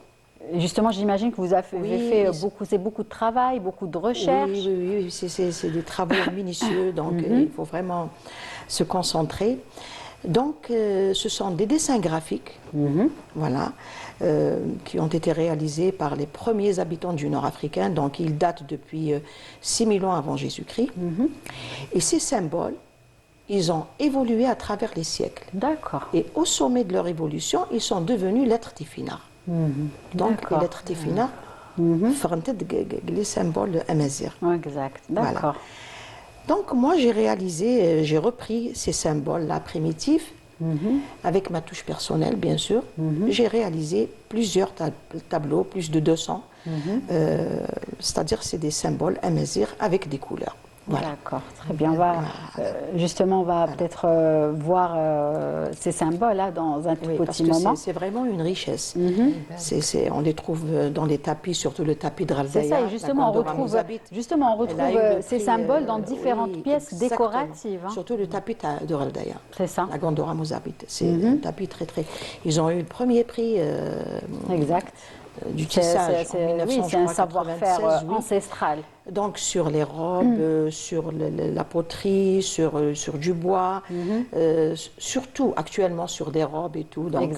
Justement, j'imagine que vous avez fait beaucoup de travail, beaucoup de recherches. Oui, c'est des travaux minutieux, donc il faut vraiment se concentrer. Donc, ce sont des dessins graphiques, voilà, qui ont été réalisés par les premiers habitants du Nord africain. Donc, ils datent depuis 6000 ans avant Jésus-Christ. Et ces symboles, ils ont évolué à travers les siècles. D'accord. Et au sommet de leur évolution, ils sont devenus lettres tifinagh. Donc, les lettres tifinagh forment les symboles amazigh. Exact, d'accord. Voilà. Donc, moi, j'ai repris ces symboles-là primitifs, avec ma touche personnelle, bien sûr. J'ai réalisé plusieurs tableaux, plus de 200. C'est-à-dire, c'est des symboles amazigh avec des couleurs. Voilà. D'accord, très bien. On va peut-être voir ces symboles-là dans un tout petit moment. C'est vraiment une richesse. On les trouve dans les tapis, surtout le tapis de Raldaya. C'est ça, et justement, on retrouve ces symboles dans différentes pièces décoratives. Surtout le tapis de Raldaya. C'est ça. La Gondora Mouzabit. C'est un tapis très, très... Ils ont eu le premier prix exact. Du tissage en 1900, c'est un savoir-faire ancestral. Donc sur les robes, sur la poterie, sur du bois, surtout actuellement sur des robes et tout. Donc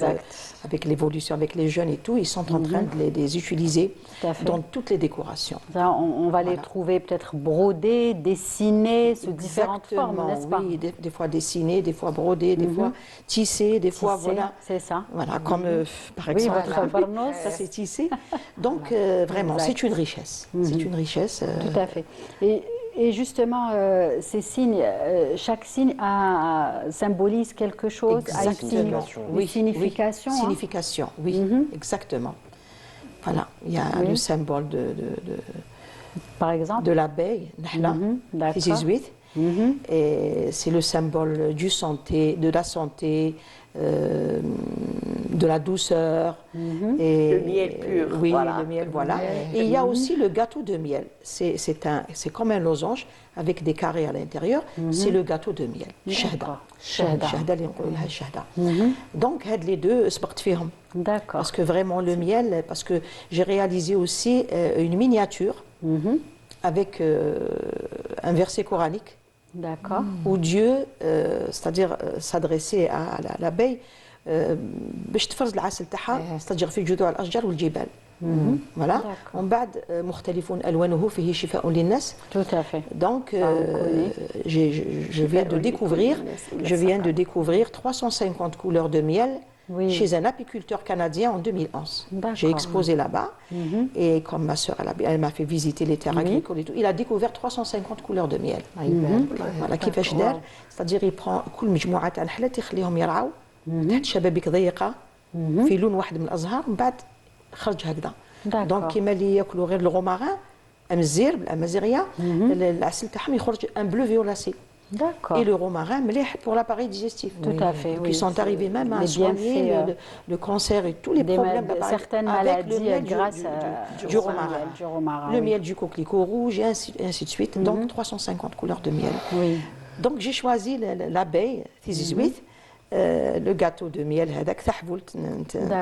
avec l'évolution, avec les jeunes et tout, ils sont en train de les utiliser dans toutes les décorations. Ça, on va les trouver peut-être brodés, dessinés sous différentes formes, n'est-ce pas? Oui, des fois dessinés, des fois brodés, des fois tissés, des fois voilà. C'est ça. Voilà, comme par exemple votre farnos. Ça c'est tissé. Donc vraiment, c'est une richesse. C'est une richesse. Tout à fait. Et justement, ces signes, chaque signe symbolise quelque chose, a une signification. Signification, oui, exactement. Voilà, il y a le symbole par exemple, de l'abeille, et c'est le symbole de la santé, de la douceur. Et, Le miel pur, Oui, voilà. le miel, voilà. Et il y a aussi le gâteau de miel. C'est comme un losange avec des carrés à l'intérieur. C'est le gâteau de miel. Shahda. Shahda. Shahda, اللي نقولوا لها shahda. Donc, les deux, سبقت فيهم. D'accord. Parce que vraiment, le miel, parce que j'ai réalisé aussi une miniature avec un verset coranique D'accord. où Dieu, c'est-à-dire s'adressait à l'abeille باش تفرز العسل تاعها c'est-à-dire في جذوع الاشجار والجبال. Voilà. ومن بعد مختلف الوانه فيه شفاء للناس. Tout à fait. Donc, je viens de découvrir 350 couleurs de miel chez un apiculteur canadien en 2011. D'accord. J'ai exposé là-bas et comme ma soeur, elle m'a fait visiter les terres agricoles et tout, il a découvert 350 couleurs de miel. Voilà, كيفاش دار, c'est-à-dire il prend كل مجموعة تاع نحلات يخليهم يرعوا تحت شبابيك ضيقة في لون واحد من الأزهار ومن بعد خرج هكذا. دونك كيما اللي ياكلوا غير الغوماغان امزير بالامازيغيه العسل تاعهم يخرج ان بلو فيولاسي. D'accord. Et le romarin مليح pour l'appareil digestif. Tout à fait, oui. Ils sont arrivés même à Les soigner bienfaits, le cancer et tous les problèmes d'appareil certaines avec le maladies miel grâce du au romarin. miel, du romarin, Le oui. miel du coquelicot rouge et ainsi de suite. Donc 350 couleurs de miel. Oui. Donc j'ai choisi l'abeille, le gâteau de miel هذاك تحبول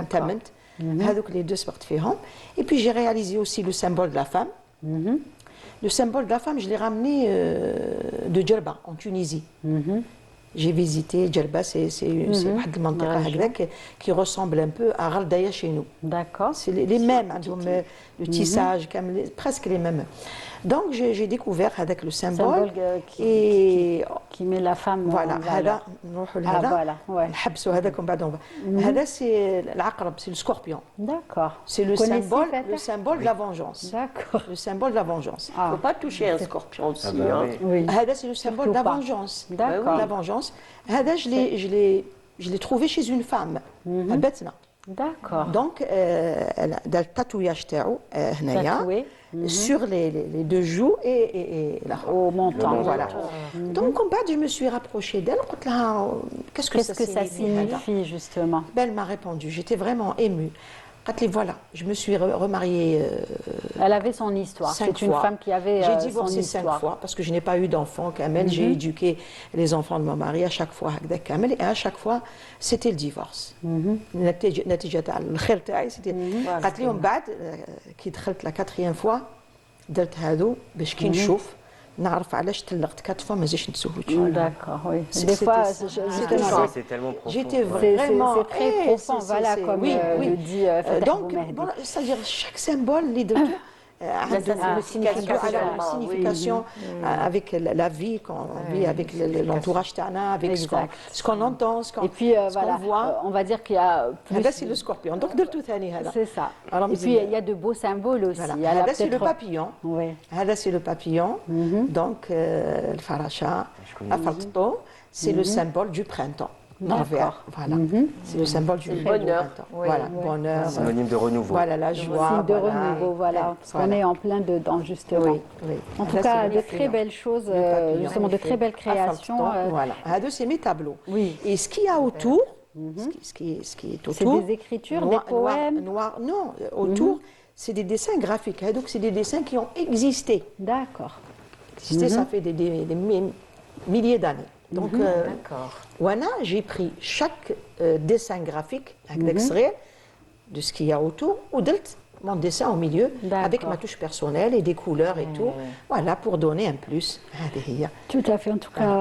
تمنت هذوك les deux سبقت فيهم. Et puis j'ai réalisé aussi le symbole de la femme. Le symbole de la femme, je l'ai ramené de Djerba, en Tunisie. J'ai visité Djerba, c'est واحد المنطقة هكذاك qui ressemble un peu à Ghaldaya chez nous. D'accord. C'est les mêmes, le tissage, presque les mêmes. Donc j'ai découvert avec le symbole qui met la femme voilà, en valeur. Voilà, ouais. نحبسوا هذاك ومن بعد هذا c'est العقرب, c'est le scorpion. D'accord. C'est le symbole de la vengeance. D'accord. Le symbole de la vengeance. Il ne faut pas toucher un scorpion aussi. hein. Oui. هذا c'est le symbole de la vengeance. D'accord. La vengeance. هذا je l'ai trouvé chez une femme à Betna. D'accord. Donc le tatouage تاعو هنايا Tatoué. sur les deux joues et là. Au menton. Voilà. Donc en bas je me suis rapprochée d'elle. قلت لها qu'est-ce que ça signifie justement? Ben, elle m'a répondu. J'étais vraiment émue. قالت لي voilà, je me suis remariée Elle avait son histoire. 5 C'est une fois. femme qui avait J'ai son divorcé 5 histoire. fois parce que je n'ai pas eu d'enfants. Kamel, j'ai éduqué les enfants de mon mari à chaque fois. هكذا كامل. Et à chaque fois, c'était le divorce. نتيجة تاع الخير تاعي c'était. قالت لي ومن بعد كي دخلت la 4e fois درت هذو باش كي نشوف نعرف علاش طلقت 4 fois مازالش نتزوج. D'accord, oui. Des fois, justement, C'est tellement profond. J'étais Ouais. vraiment c'est très profond, voilà, comme le dit Fatah donc Boumehdi. voilà, c'est-à-dire chaque symbole اللي درته عنده signification avec la vie qu'on vit, avec l'entourage تاعنا, avec ce qu'on entend, ce qu'on Et puis voilà, voit. on va dire qu'il y a plus. هذا c'est le scorpion. Donc درتو ثاني هذا. C'est ça. Et puis il y a de beaux symboles aussi. Voilà. Il y a هذا c'est le peut-être- papillon. Oui. هذا c'est le papillon. Donc الفراشة, الفرطو, c'est le symbole du printemps. L'envers, voilà. C'est le symbole du bonheur. printemps. Voilà, bonheur. Synonyme de renouveau. Voilà, la joie. Signe de renouveau, voilà. Parce qu'on est en plein dedans, justement. Oui, oui. En tout Là, cas, c'est de très belles choses, justement, de très belles créations. Voilà. Hado, c'est mes tableaux. Oui. Et ce qu'il y a autour, ce qui est C'est autour. des écritures, des poèmes. Non, autour, c'est des dessins graphiques. Donc, c'est des dessins qui ont existé. D'accord. Ça fait des milliers d'années. Donc, Wana, j'ai pris chaque dessin graphique avec l'extrait de ce qu'il y a autour, ou mon dessin au milieu, avec ma touche personnelle et des couleurs et tout. Voilà, pour donner un plus. Tout à fait, en tout cas,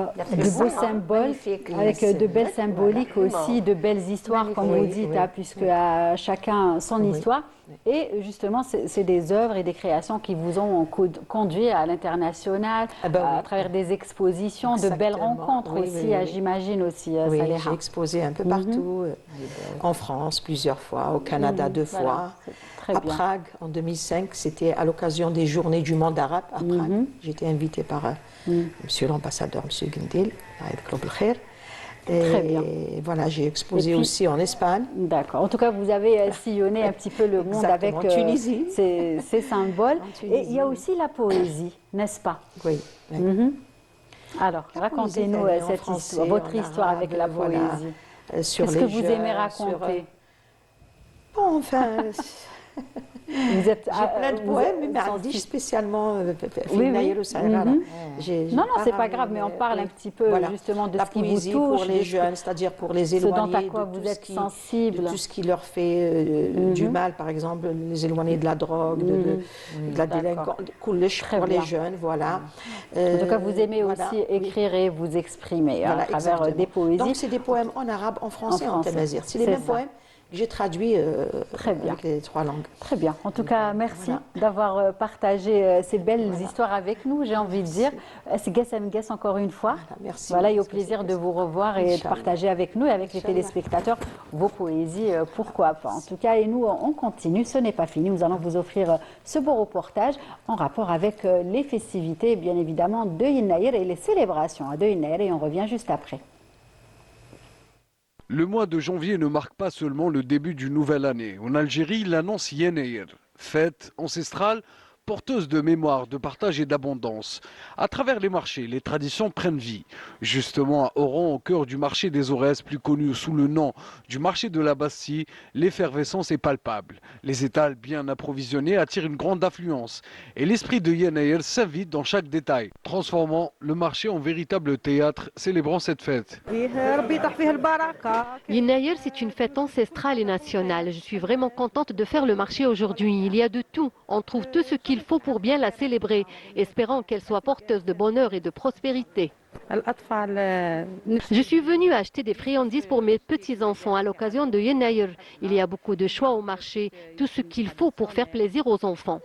de beaux symboles, avec de belles symboliques aussi, de belles histoires, comme vous dites, puisque à chacun son histoire. Et justement, c'est des œuvres et des créations qui vous ont conduit à l'international, à travers des expositions, de belles rencontres aussi, j'imagine aussi. Oui, Saleha. j'ai exposé un peu partout, en France plusieurs fois, au Canada 2 fois. À Prague, en 2005, c'était à l'occasion des Journées du monde arabe à Prague. J'étais invitée par monsieur l'ambassadeur, monsieur Gendil, avec Club El Khair. Très bien. Et voilà, j'ai exposé aussi en Espagne. D'accord. En tout cas, vous avez sillonné un petit peu le monde avec Tunisie. ces symboles. Et il y a aussi la poésie, n'est-ce pas? Oui. Alors, racontez-nous cette histoire, votre histoire avec la poésie. Qu'est-ce que vous aimez raconter? Bon, enfin, Vous êtes, j'ai plein de poèmes, mais sensible. Mardi spécialement, Oui, oui. Non, non, c'est pas grave, mais on parle un petit peu justement de la ce qui vous poésie touche, pour les jeunes, c'est-à-dire pour les ce dont éloigner à quoi de vous tout ce êtes qui- sensible. de tout ce qui leur fait du mal, par exemple, les éloigner de la drogue, de la délinquance, pour Très les bien. jeunes, voilà. En tout cas, vous aimez Voilà, aussi oui. écrire et vous exprimer Voilà, à travers exactement. des poésies. Donc, c'est des poèmes en arabe, en français, en français. tamazight. C'est les C'est mêmes ça. poèmes que j'ai traduits Très bien. avec les 3 langues. Très bien. En tout cas, merci Voilà. d'avoir partagé ces belles histoires avec nous, j'ai envie de dire. Guess encore une fois. Merci. Voilà, et au Parce que plaisir c'est de vous revoir et de Inch'Allah. partager avec nous et avec les Inch'Allah. téléspectateurs vos poésies, pourquoi pas. En tout cas, et nous, on continue, ce n'est pas fini. Nous allons vous offrir ce beau reportage en rapport avec les festivités, bien évidemment, de Yennaïr et les célébrations de Yennaïr. Et on revient juste après. Le mois de janvier ne marque pas seulement le début d'une nouvelle année. En Algérie, l'annonce Yennaïr, fête ancestrale, porteuse de mémoire, de partage et d'abondance. À travers les marchés, les traditions prennent vie. Justement, à Oran, au cœur du marché des Aurès, plus connu sous le nom du marché de la Bastille, l'effervescence est palpable. Les étals bien approvisionnés attirent une grande affluence. Et l'esprit de Yennaïr s'invite dans chaque détail, transformant le marché en véritable théâtre célébrant cette fête. Yennaïr, c'est une fête ancestrale et nationale. Je suis vraiment contente de faire le marché aujourd'hui. Il y a de tout. On trouve tout ce qu'il faut pour bien la célébrer, espérant qu'elle soit porteuse de bonheur et de prospérité. Je suis venue acheter des friandises pour mes petits-enfants à l'occasion de Yennaïr. Il y a beaucoup de choix au marché, tout ce qu'il faut pour faire plaisir aux enfants.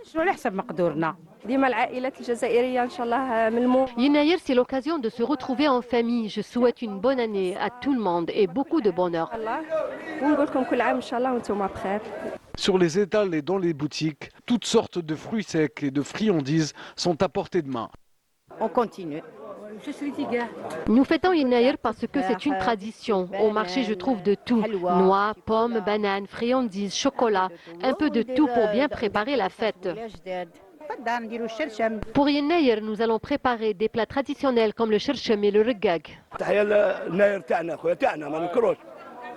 Yennaïr, c'est l'occasion de se retrouver en famille. Je souhaite une bonne année à tout le monde et beaucoup de bonheur. Sur les étals et dans les boutiques, toutes sortes de fruits secs et de friandises sont à portée de main. On continue. Nous fêtons Yennaïr parce que c'est une tradition. Au marché, je trouve de tout. Noix, pommes, bananes, friandises, chocolat. Un peu de tout pour bien préparer la fête. Pour Yennaïr, nous allons préparer des plats traditionnels comme le cherchem et le regag.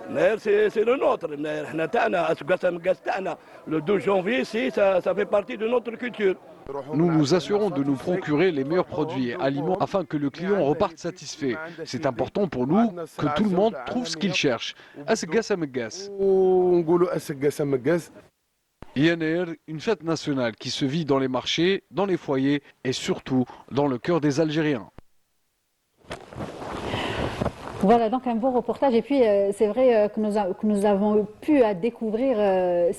النهار سي لو نوتر النهار حنا تاعنا مقاس تاعنا لو 12 janvier ça fait partie de notre culture. Nous nous assurons de nous procurer les meilleurs produits et aliments afin que le client reparte satisfait. C'est important pour nous que tout le monde trouve ce qu'il cherche. Yennaïr, une fête nationale qui se vit dans les marchés, dans les foyers et surtout dans le cœur des Algériens. Voilà, donc un beau reportage. Et puis, c'est vrai que nous avons pu découvrir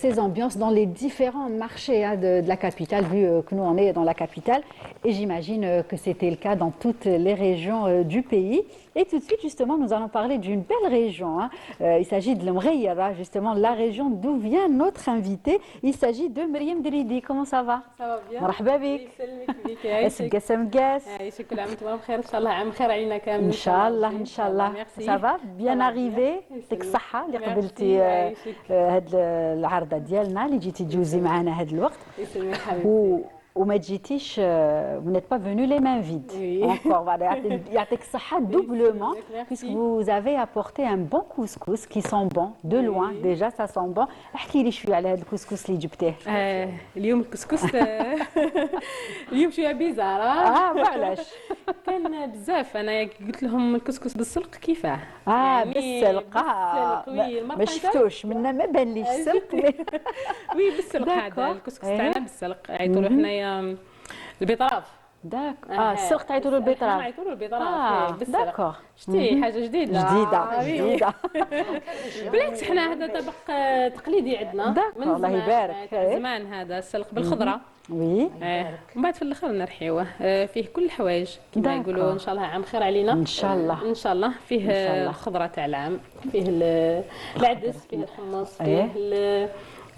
ces ambiances dans les différents marchés de la capitale, vu que nous, on est dans la capitale. Et j'imagine que c'était le cas dans toutes les régions du pays. Et tout de suite, justement, nous allons parler d'une belle région. Il s'agit de l'Mghayra, justement, la région d'où vient notre invité. Il s'agit de Myriam Dridi. Comment ça va? Ça va bien. مرحبا بك. اسقاس مقاس. يعيشك كل عام وانتم بخير ان شاء الله عام خير علينا كامل ان شاء الله ان شاء الله. Ça va bien arrivé. يعطيك الصحة اللي قبلتي هاد العرضة ديالنا اللي جيتي تجوزي معنا هاد الوقت. يسلمك حبيبتي. وما تجيتيش vous n'êtes pas venu les mains vides. Encore voilà, يعطيك الصحة doublement puisque vous avez apporté un bon couscous qui sent bon de loin déjà ça sent bon. احكي لي شوية على هذا الكسكس اللي جبتيه. اليوم الكسكس اليوم شوية بيزار. معلش. كان بزاف انا قلت لهم الكسكس بالسلق كيفاه. بالسلق. ما شفتوش منا ما بان ليش سلق. وي بالسلق هذا الكسكس تاعنا بالسلق عيطوا له حنايا البيطراف. داك السلق تعيطوا له البيطراف. تعيطوا له البيطراف بالسلق. داكور. شتي حاجه جديده. جديده. بالعكس حنا هذا طبق تقليدي عندنا من الله يبارك. زمان هذا السلق بالخضره. وي. ومن بعد في الاخر نرحيوه فيه كل الحوايج كما يقولوا ان شاء الله عام خير علينا. ان شاء الله. ان شاء الله فيه الخضره تاع العام فيه العدس فيه الحمص فيه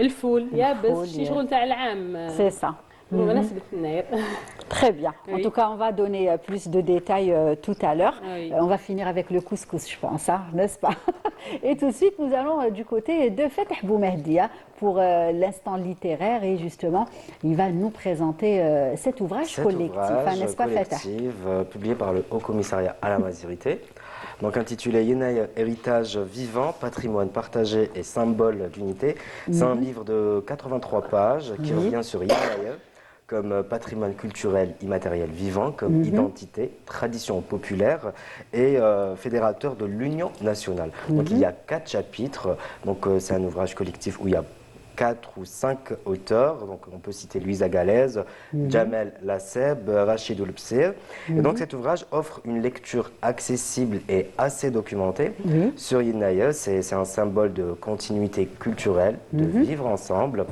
الفول يابس شي شغل تاع العام. سي سا. بمناسبة النير. Très bien. En tout cas, on va donner plus de détails tout à l'heure. On va finir avec le couscous, je pense, n'est-ce pas? Et tout de suite, nous allons du côté de Fatih Boumehdia pour l'instant littéraire. Et justement, il va nous présenter cet ouvrage collectif, n'est-ce pas, Fatih? Publié par le Haut Commissariat à la Mazirité. donc intitulé Yenaya, héritage vivant, patrimoine partagé et symbole d'unité. C'est un livre de 83 pages qui revient sur Yenaya comme patrimoine culturel immatériel vivant, comme identité, tradition populaire et fédérateur de l'Union nationale. Donc il y a 4 chapitres, donc c'est un ouvrage collectif où il y a 4 ou 5 auteurs, donc on peut citer Louisa Galaise, Jamel Lasseb, Rachid Oulbsir. Et donc cet ouvrage offre une lecture accessible et assez documentée sur Yenaya. C'est un symbole de continuité culturelle, de vivre ensemble.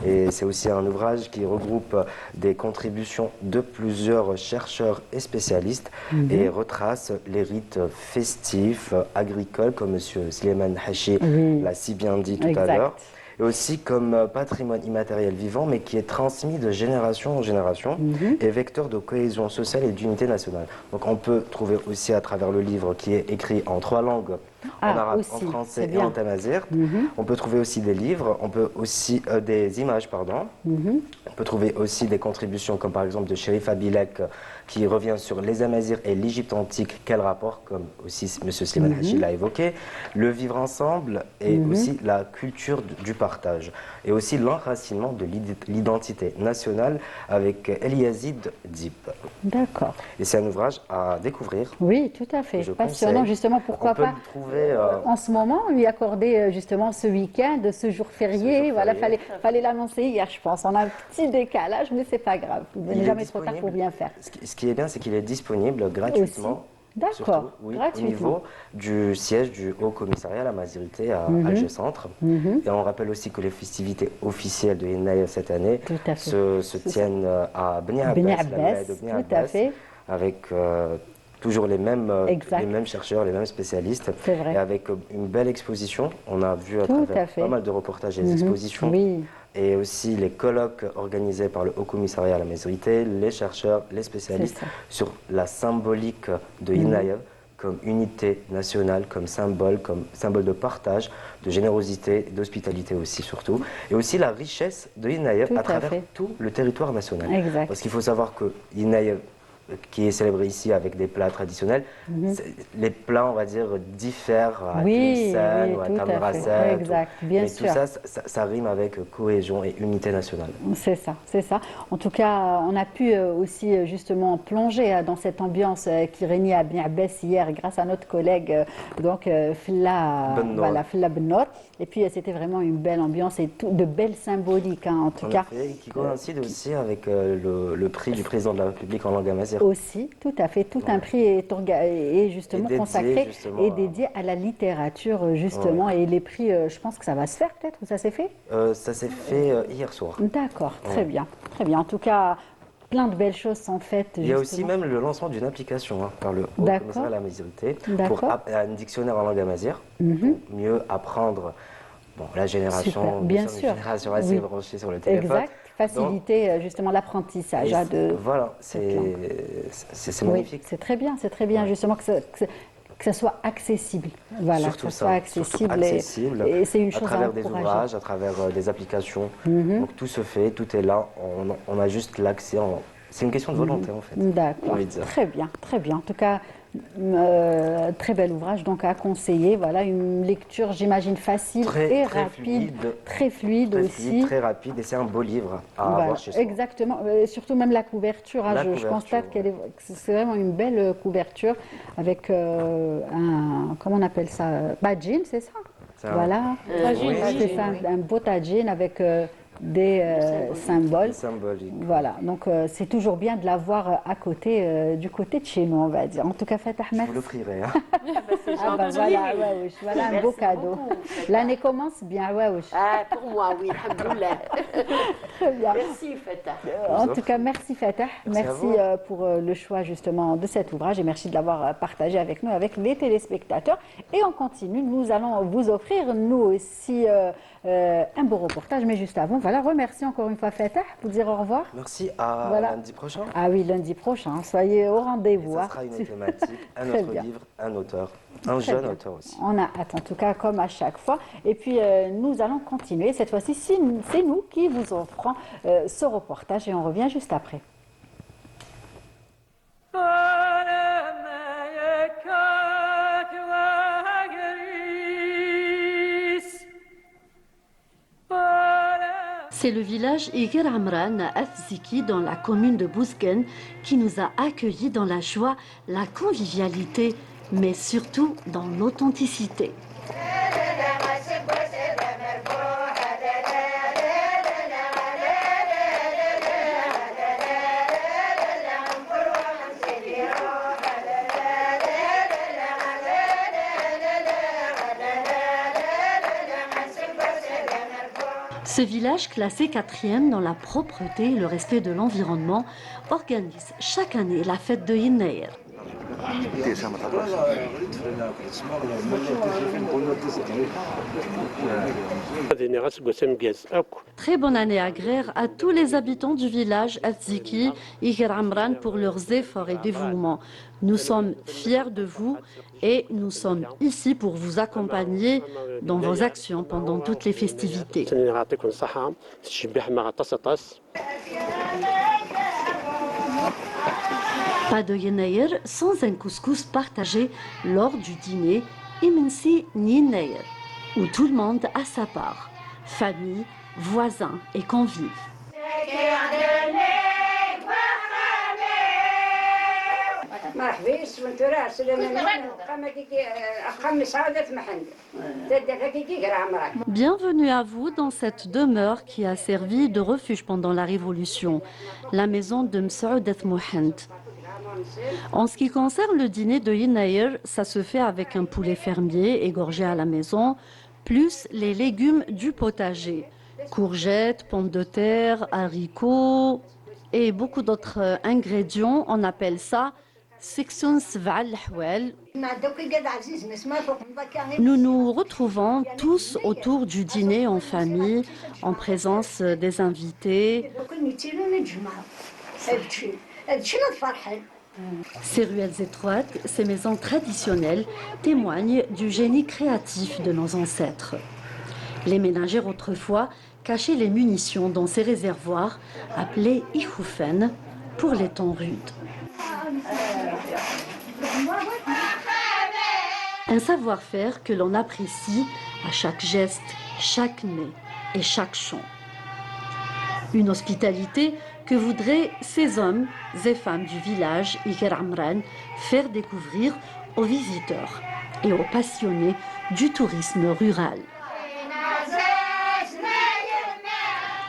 Et c'est aussi un ouvrage qui regroupe des contributions de plusieurs chercheurs et spécialistes et retrace les rites festifs, agricoles, comme M. Slimane Hachi l'a si bien dit tout à l'heure. Et aussi comme patrimoine immatériel vivant, mais qui est transmis de génération en génération et vecteur de cohésion sociale et d'unité nationale. Donc on peut trouver aussi à travers le livre qui est écrit en 3 langues, en arabe, aussi, en français et en tamazigh. On peut trouver aussi des livres, on peut aussi des images, pardon. On peut trouver aussi des contributions comme par exemple de Sherifa Bilek qui revient sur les Amazirs et l'Égypte antique, quel rapport, comme aussi M. Slimane Hachi l'a évoqué, le vivre ensemble et aussi la culture du partage et aussi l'enracinement de l'identité nationale avec Eliazid Dib. D'accord. Et c'est un ouvrage à découvrir. Oui, tout à fait. Je Passionnant, conseille. justement, pourquoi On peut pas le trouver, en ce moment lui accorder justement ce week-end, ce jour férié. Voilà, fallait l'annoncer hier, je pense. On a un petit décalage, mais c'est pas grave. Il n'est jamais trop tard pour bien faire. Ce qui est bien, c'est qu'il est disponible gratuitement. D'accord, surtout, oui, au niveau du siège du Haut Commissariat à la Mazirité à Alger Centre. Et on rappelle aussi que les festivités officielles de Yenaya cette année se tiennent à Bni Abbas, la wilaya de Bni Abbas, avec toujours les mêmes chercheurs, les mêmes spécialistes, et avec une belle exposition. On a vu à travers pas mal de reportages et des expositions. Et aussi les colloques organisés par le Haut Commissariat à la Mazirité, les chercheurs, les spécialistes sur la symbolique de Yenaya comme unité nationale, comme symbole de partage, de générosité, d'hospitalité aussi surtout, et aussi la richesse de Yenaya à travers tout le territoire national. Parce qu'il faut savoir que Yenaya, qui est célébré ici avec des plats traditionnels. Les plats, on va dire, diffèrent à Tlemcen ou à Tamerasset. Mais tout ça, ça rime avec cohésion et unité nationale. C'est ça, c'est ça. En tout cas, on a pu aussi justement plonger dans cette ambiance qui régnait à Bni Abbas hier grâce à notre collègue donc Filla Bennor. Et puis c'était vraiment une belle ambiance et de belles symboliques en tout cas. Qui coïncide aussi avec le prix du président de la République en langue amazigh. Aussi, tout à fait. Tout un prix est justement consacré et dédié à la littérature, justement. Et les prix, je pense que ça va se faire peut-être, ou ça s'est fait Ça s'est fait hier soir. D'accord, très bien. Très bien. En tout cas, plein de belles choses sont faites. Il y a aussi même le lancement d'une application par le Haut Commissariat à la Mazirité pour un dictionnaire en langue amazigh, pour mieux apprendre. Bon, la génération, bien sûr. Une génération assez branchée sur le téléphone. Exact. Faciliter justement l'apprentissage. Voilà, c'est magnifique. C'est très bien justement que ça soit accessible. Voilà, surtout que ça soit accessible. Et c'est une chose à travers des ouvrages, à travers des applications. Donc tout se fait, tout est là. On a juste l'accès. C'est une question de volonté en fait. D'accord. Très bien, très bien. En tout cas, très bel ouvrage donc à conseiller. Voilà, une lecture, j'imagine, facile et rapide, très fluide aussi. Très rapide, et c'est un beau livre à avoir chez soi. Exactement, surtout même la couverture. Je constate que c'est vraiment une belle couverture avec comment on appelle ça, badjin, c'est ça? Voilà, c'est ça, un beau tadjin avec des symboles. Voilà, donc c'est toujours bien de l'avoir à côté, du côté de chez nous, on va dire. En tout cas, Fatah, merci. Je vous l'offrirai. Voilà un beau cadeau. L'année commence bien, pour moi, oui, alhamdoulilah. Très bien. Merci, Fatah. En tout cas, merci, Fatah. Merci pour le choix, justement, de cet ouvrage et merci de l'avoir partagé avec nous, avec les téléspectateurs. Et on continue, nous allons vous offrir, nous aussi, un beau reportage, mais juste avant, voilà, remercie encore une fois Fatah pour dire au revoir. Merci, à lundi prochain. Ah oui, lundi prochain, soyez au rendez-vous. Ça sera une thématique, un autre livre, un auteur, un jeune auteur aussi. On a hâte, en tout cas, comme à chaque fois. Et puis, nous allons continuer. Cette fois-ci, c'est nous qui vous offrons ce reportage et on revient juste après. C'est le village Igir Amran à Afziki dans la commune de Bouzgen qui nous a accueillis dans la joie, la convivialité, mais surtout dans l'authenticité. Ce village, classé 4e dans la propreté et le respect de l'environnement, organise chaque année la fête de Yinnayer. Très bonne année agraire à tous les habitants du village Afziki, Igir Amran pour leurs efforts et dévouements. Nous sommes fiers de vous et nous sommes ici pour vous accompagner dans vos actions pendant toutes les festivités. Pas de Yinnayer sans un couscous partagé lors du dîner Imensi Yinnayer, où tout le monde a sa part, famille, voisins et convives. Bienvenue à vous dans cette demeure qui a servi de refuge pendant la Révolution, la maison de Msaoudat Mohand. En ce qui concerne le dîner de Yinnayer, ça se fait avec un poulet fermier égorgé à la maison, plus les légumes du potager, courgettes, pommes de terre, haricots et beaucoup d'autres ingrédients. On appelle ça section Sval Hwel. Nous nous retrouvons tous autour du dîner en famille, en présence des invités. Ces ruelles étroites, ces maisons traditionnelles témoignent du génie créatif de nos ancêtres. Les ménagères autrefois cachaient les munitions dans ces réservoirs appelés ikhoufen pour les temps rudes. Un savoir-faire que l'on apprécie à chaque geste, chaque nez et chaque chant. Une hospitalité que voudraient ces hommes et femmes du village Igir Amran faire découvrir aux visiteurs et aux passionnés du tourisme rural.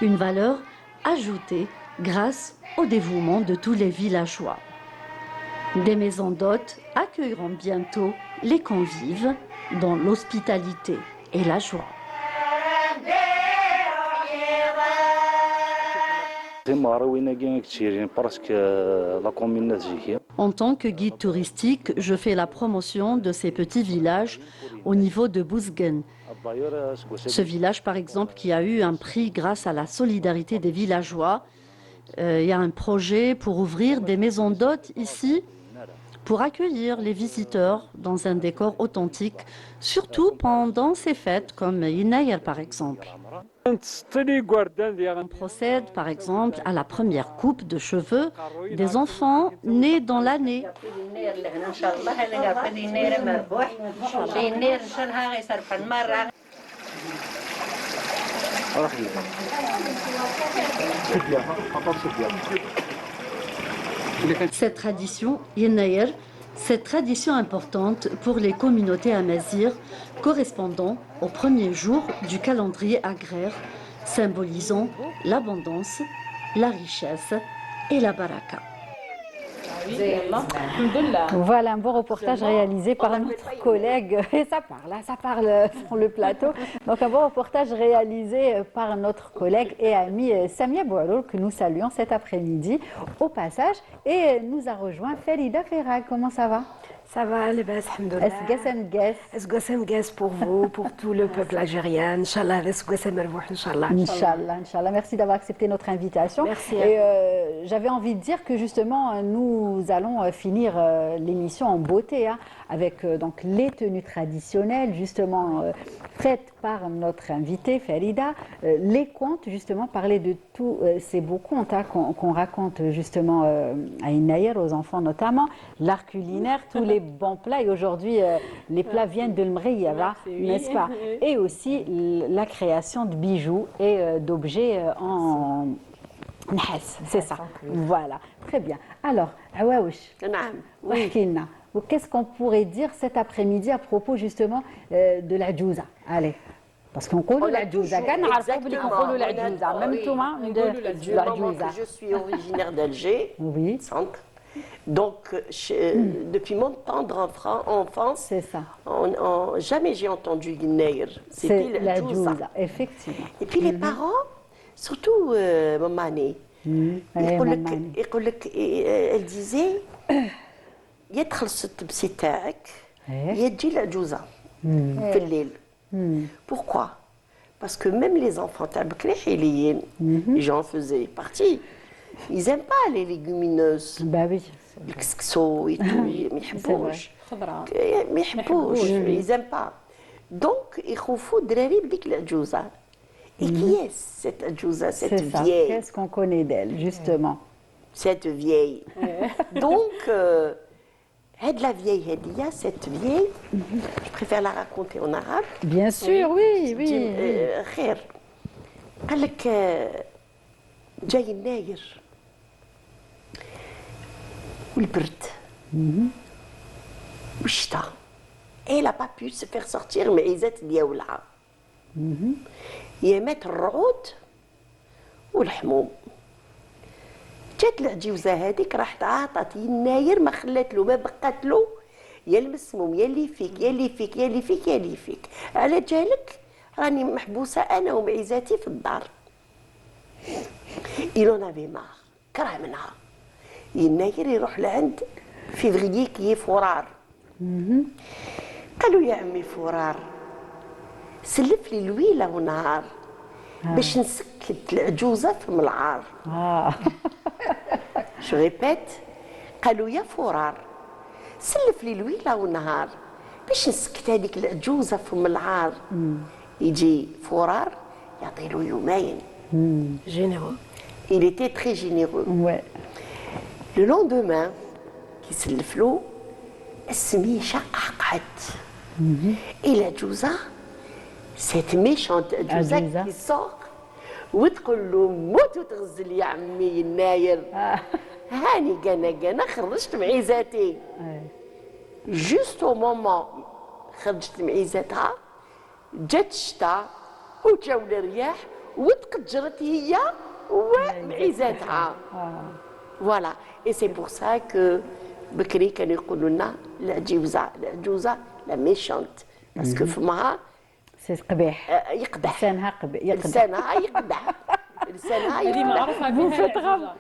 Une valeur ajoutée grâce au dévouement de tous les villageois. Des maisons d'hôtes accueilleront bientôt les convives dans l'hospitalité et la joie. En tant que guide touristique, je fais la promotion de ces petits villages au niveau de Bouzgen. Ce village, par exemple, qui a eu un prix grâce à la solidarité des villageois. Il y a un projet pour ouvrir des maisons d'hôtes ici, pour accueillir les visiteurs dans un décor authentique, surtout pendant ces fêtes comme Yinnayer par exemple. On procède par exemple à la première coupe de cheveux des enfants nés dans l'année. Cette tradition, Yinnayer, cette tradition importante pour les communautés amazirs correspondant au premier jour du calendrier agraire, symbolisant l'abondance, la richesse et la baraka. Voilà un beau reportage réalisé par notre collègue, et ça parle sur le plateau. Donc un beau reportage réalisé par notre collègue et ami Samia Boualoul que nous saluons cet après-midi au passage. Et nous a rejoint Farida Ferrag. Comment ça va? Ça va, les bas, alhamdoulilah. Est-ce que pour vous, pour tout le peuple algérien. Inch'Allah, Inch'Allah. Merci d'avoir accepté notre invitation. Merci. Et j'avais envie de dire que justement, nous allons finir l'émission en beauté, hein, avec donc les tenues traditionnelles, justement faites par notre invitée Farida, les contes, justement, parler de tous ces beaux contes hein, qu'on raconte justement à Yinnayer, aux enfants notamment, l'art culinaire, tous les bons plats. Et aujourd'hui, les plats viennent de l'Mghriya, n'est-ce pas? Et aussi la création de bijoux et d'objets en nahas, c'est ça. Voilà, très bien. Alors, Awaouch, qu'est-ce qu'on pourrait dire cet après-midi à propos justement de la djouza? Allez. Parce qu'on connaît la djouza, même tout le monde. Je suis originaire d'Alger, oui. Centre. Donc, depuis mon tendre enfance, jamais j'ai entendu Guineyr. C'était la djouza, effectivement. Et puis les parents, surtout Mamani, elle disait يدخل السطبسي تاعك يجي العجوزة في الليل. Pourquoi? Parce que même les enfants تاع بكري حيليين, j'en faisais partie, ils n'aiment pas les légumineuses. Bah oui. Le kskso et tout, ما يحبوش, ils n'aiment pas. Donc, يخوفوا الدراري بديك العجوزة. Et qui est cette Adjouza, cette vieille? Qu'est-ce qu'on connaît d'elle, justement? Cette vieille. Donc, la vieille Hedia, cette vieille, je préfère la raconter en arabe. Bien sûr, oui, oui. خير. قال لك جاي الناير والبرد والشتاء. Et elle n'a pas pu se faire sortir معيزات ديالها. يامات الرعود والحموم. جات العجوزه هذيك راحت عاطت يناير ما خلات له ما بقات له يا المسموم يا اللي فيك يا اللي فيك يا اللي فيك يا اللي فيك. على جالك راني محبوسه انا ومعيزاتي في الدار. إلون افي مار كره منها. يناير يروح لعند فيفريي كي فرار. قالوا يا عمي فرار سلف لي الويله ونهار باش نسكت العجوزه في العار. جو ريبيت. قالوا يا فرار سلف لي الويله ونهار باش نسكت هذيك العجوزه في العار. يجي فرار يعطي له يومين. Généreux. Il était très généreux. Ouais. Le lendemain كيسلف له السميشه قعقعت. Et العجوزه cette méchante Adjouza qui sort وتقول له موت وتغزل يا عمي الناير. هاني قنا خرجت معيزاتي. جوست او مومون خرجت معيزاتها جات الشتاء وجاو الرياح وتقجرت هي ومعيزاتها. فوالا اي سي بور سا كو بكري كانوا يقولوا لنا العجوزه لا ميشونت باسكو فمها قبيح. يقدح لسانها لسانها يقدح. لسانها هذه معروفه بها العزوجه.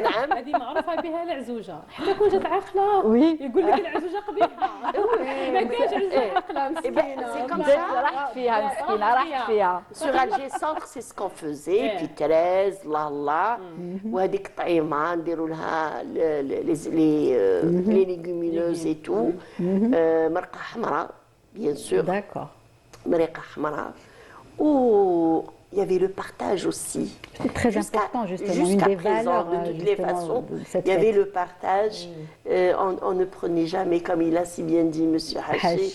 نعم هذه معروفه بها العزوجه حتى كون جات عاقله يقول لك العزوجه قبيحه. ما كاينش عزوجه عاقله مسكينه. راحت فيها مسكينه راحت فيها. Sur Alger Centre, c'est ce qu'on faisait. Puis Thérèse, Lalla, وهذيك الطعيمه نديروا لها les légumineuses et tout. مرقه حمراء bien sûr. D'accord. مرقه حمراء. و il y avait le partage aussi. C'est très important, justement, une des valeurs. De toutes les façons, il y avait le partage. On ne prenait jamais, comme il a si bien dit M. Hachi,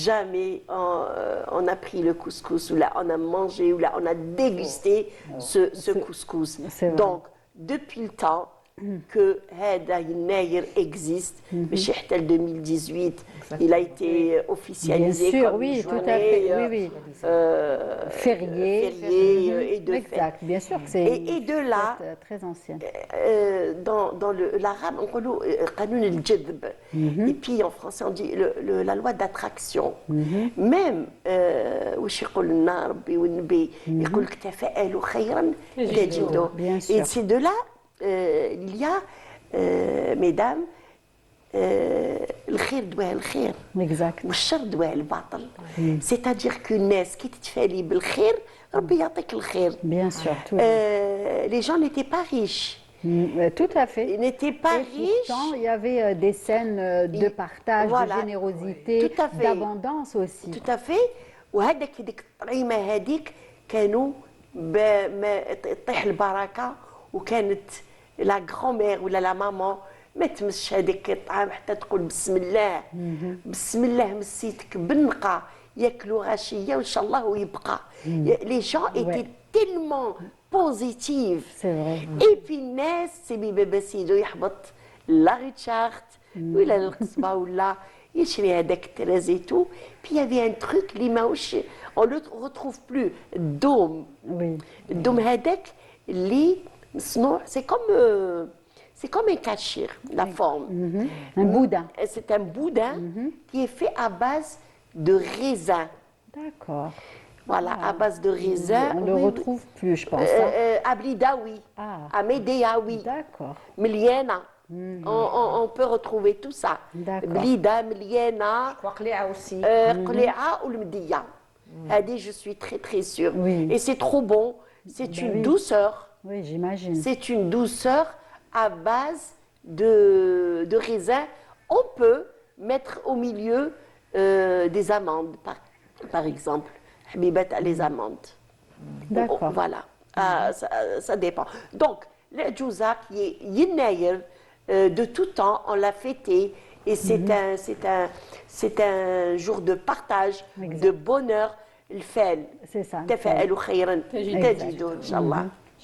jamais on a pris le couscous, ou là on a mangé, ou là on a dégusté ce couscous. Donc, depuis le temps que Heda Nair existe, en 2018, il a été officialisé bien sûr, comme oui, une tout à fait, oui. férié et de exact, fête. bien sûr que c'est et de là, très ancienne. Dans l'arabe, on dit Qanoun al-Jadb. Et puis en français, on dit la loi d'attraction. Même, وش يقول لنا ربي والنبي يقول لك تفاءلوا خيرا تجدوا. Et c'est de là il y a, mesdames, الخير دواه الخير والشر دواه الباطل. C'est-à-dire qu'une ناس كي تتفالي بالخير ربي يعطيك الخير. Bien sûr. Les gens n'étaient pas riches. Tout à fait. Ils n'étaient pas riches. Pourtant, il y avait des scènes de partage, de générosité, d'abondance aussi. Tout à fait. وهذاك ديك الطعيمه هذيك كانوا تطيح البركه وكانت لا grand-mère ولا لا مامان ما تمسش هذاك الطعام حتى تقول بسم الله. بسم الله مسيتك بالنقى ياكلوا غاشيه وان شاء الله ويبقى. Les gens étaient tellement positifs. Et puis الناس سيبي بابا سيدو يحبط لا ريتشارت ولا للقصبه ولا يشري هذاك التراز et tout. Puis il y avait un truc اللي ماهوش on le retrouve plus. الدوم. الدوم هذاك اللي مصنوع c'est comme un cachir, la forme. Un boudin. C'est un boudin qui est fait à base de raisin. D'accord. Voilà, à base de raisin. On ne le retrouve plus, je pense. À Blida, oui. À Médéa, oui. D'accord. Miliena. On peut retrouver tout ça. Blida, Miliena. Qli'a aussi. Qli'a ou le Mdia. Hadi, je suis très très sûre. Et c'est trop bon. C'est une douceur. Oui, j'imagine. C'est une douceur à base de raisin. On peut mettre au milieu des amandes, par exemple. Habibat a les amandes. D'accord. Voilà. Ça dépend. Donc, le Djouza qui est Yinaïr, de tout temps, on l'a fêté. Et c'est un jour de partage, de bonheur. C'est ça.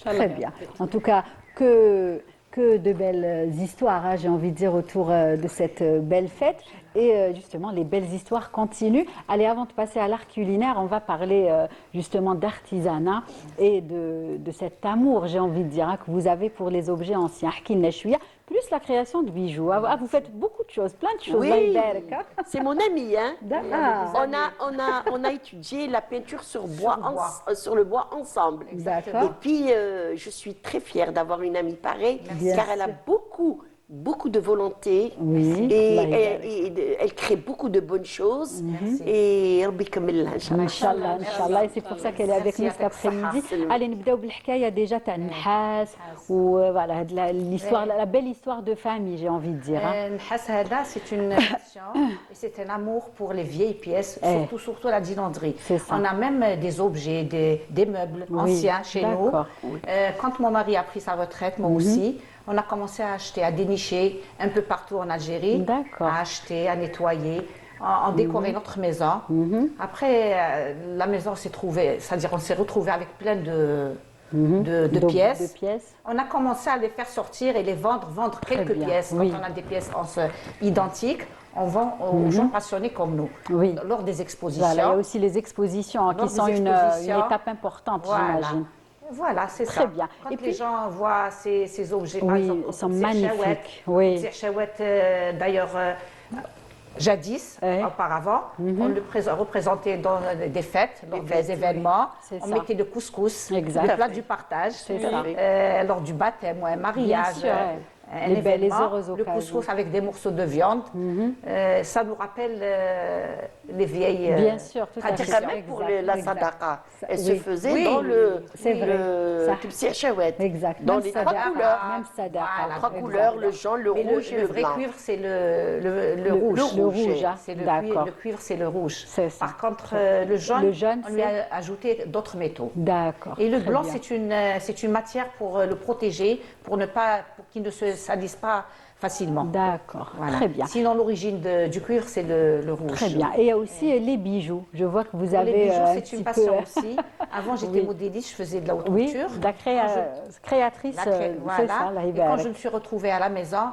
Très bien. En tout cas, que de belles histoires, hein, j'ai envie de dire, autour de cette belle fête. Et justement, les belles histoires continuent. Allez, avant de passer à l'art culinaire, on va parler justement d'artisanat et de cet amour, j'ai envie de dire, hein, que vous avez pour les objets anciens. Plus la création de bijoux. Ah, vous faites beaucoup de choses, plein de choses. Oui, c'est mon ami. Hein. On a étudié la peinture sur le bois ensemble. Et puis, je suis très fière d'avoir une amie pareille, car elle a beaucoup de volonté et elle crée beaucoup de bonnes choses. Et Rabbi Kamillah, Inch'Allah, Inch'Allah. Et c'est pour ça qu'elle est avec nous cet après-midi. Allez, نبداو بالحكايه déjà تاع النحاس voilà la belle histoire de famille, j'ai envie de dire. النحاس هذا c'est une passion et c'est un amour pour les vieilles pièces, surtout la dinanderie. On a même des objets, des meubles anciens chez nous. Quand mon mari a pris sa retraite, moi aussi, on a commencé à acheter, à dénicher un peu partout en Algérie, à acheter, à nettoyer, à décorer notre maison. Après, la maison s'est trouvée, c'est-à-dire on s'est retrouvé avec plein de pièces. On a commencé à les faire sortir et les vendre quelques pièces. Quand on a des pièces identiques, on vend aux gens passionnés comme nous. Lors des expositions. Voilà, il y a aussi les expositions qui sont une étape importante, j'imagine. Voilà, c'est ça. Très bien. Quand les gens voient ces objets, par exemple, ils sont magnifiques. D'ailleurs, jadis, auparavant, on le représentait dans des fêtes, lors des événements. On mettait le couscous, le plat du partage, lors du baptême, un mariage. Les heureuses occasions. Le couscous avec des morceaux de viande, ça nous rappelle les vieilles traditions. Même pour la sadaqa, elle se faisait dans le tibsi-chawet, dans les trois couleurs. Trois couleurs, le jaune, le rouge et le vrai blanc. cuivre, c'est le rouge. Le cuivre, c'est le rouge. Par contre, le jaune, on lui a ajouté d'autres métaux. D'accord. Et le blanc, c'est une matière pour le protéger, pour qu'il ne se salisse pas facilement. D'accord, voilà. Très bien. Sinon, l'origine du cuivre, c'est le rouge. Très bien. Et il y a aussi les bijoux. Je vois que vous avez les bijoux, c'est une passion aussi. Avant, j'étais modéliste, je faisais de la haute couture. Oui, la créatrice. Voilà. Et quand je me suis retrouvée à la maison,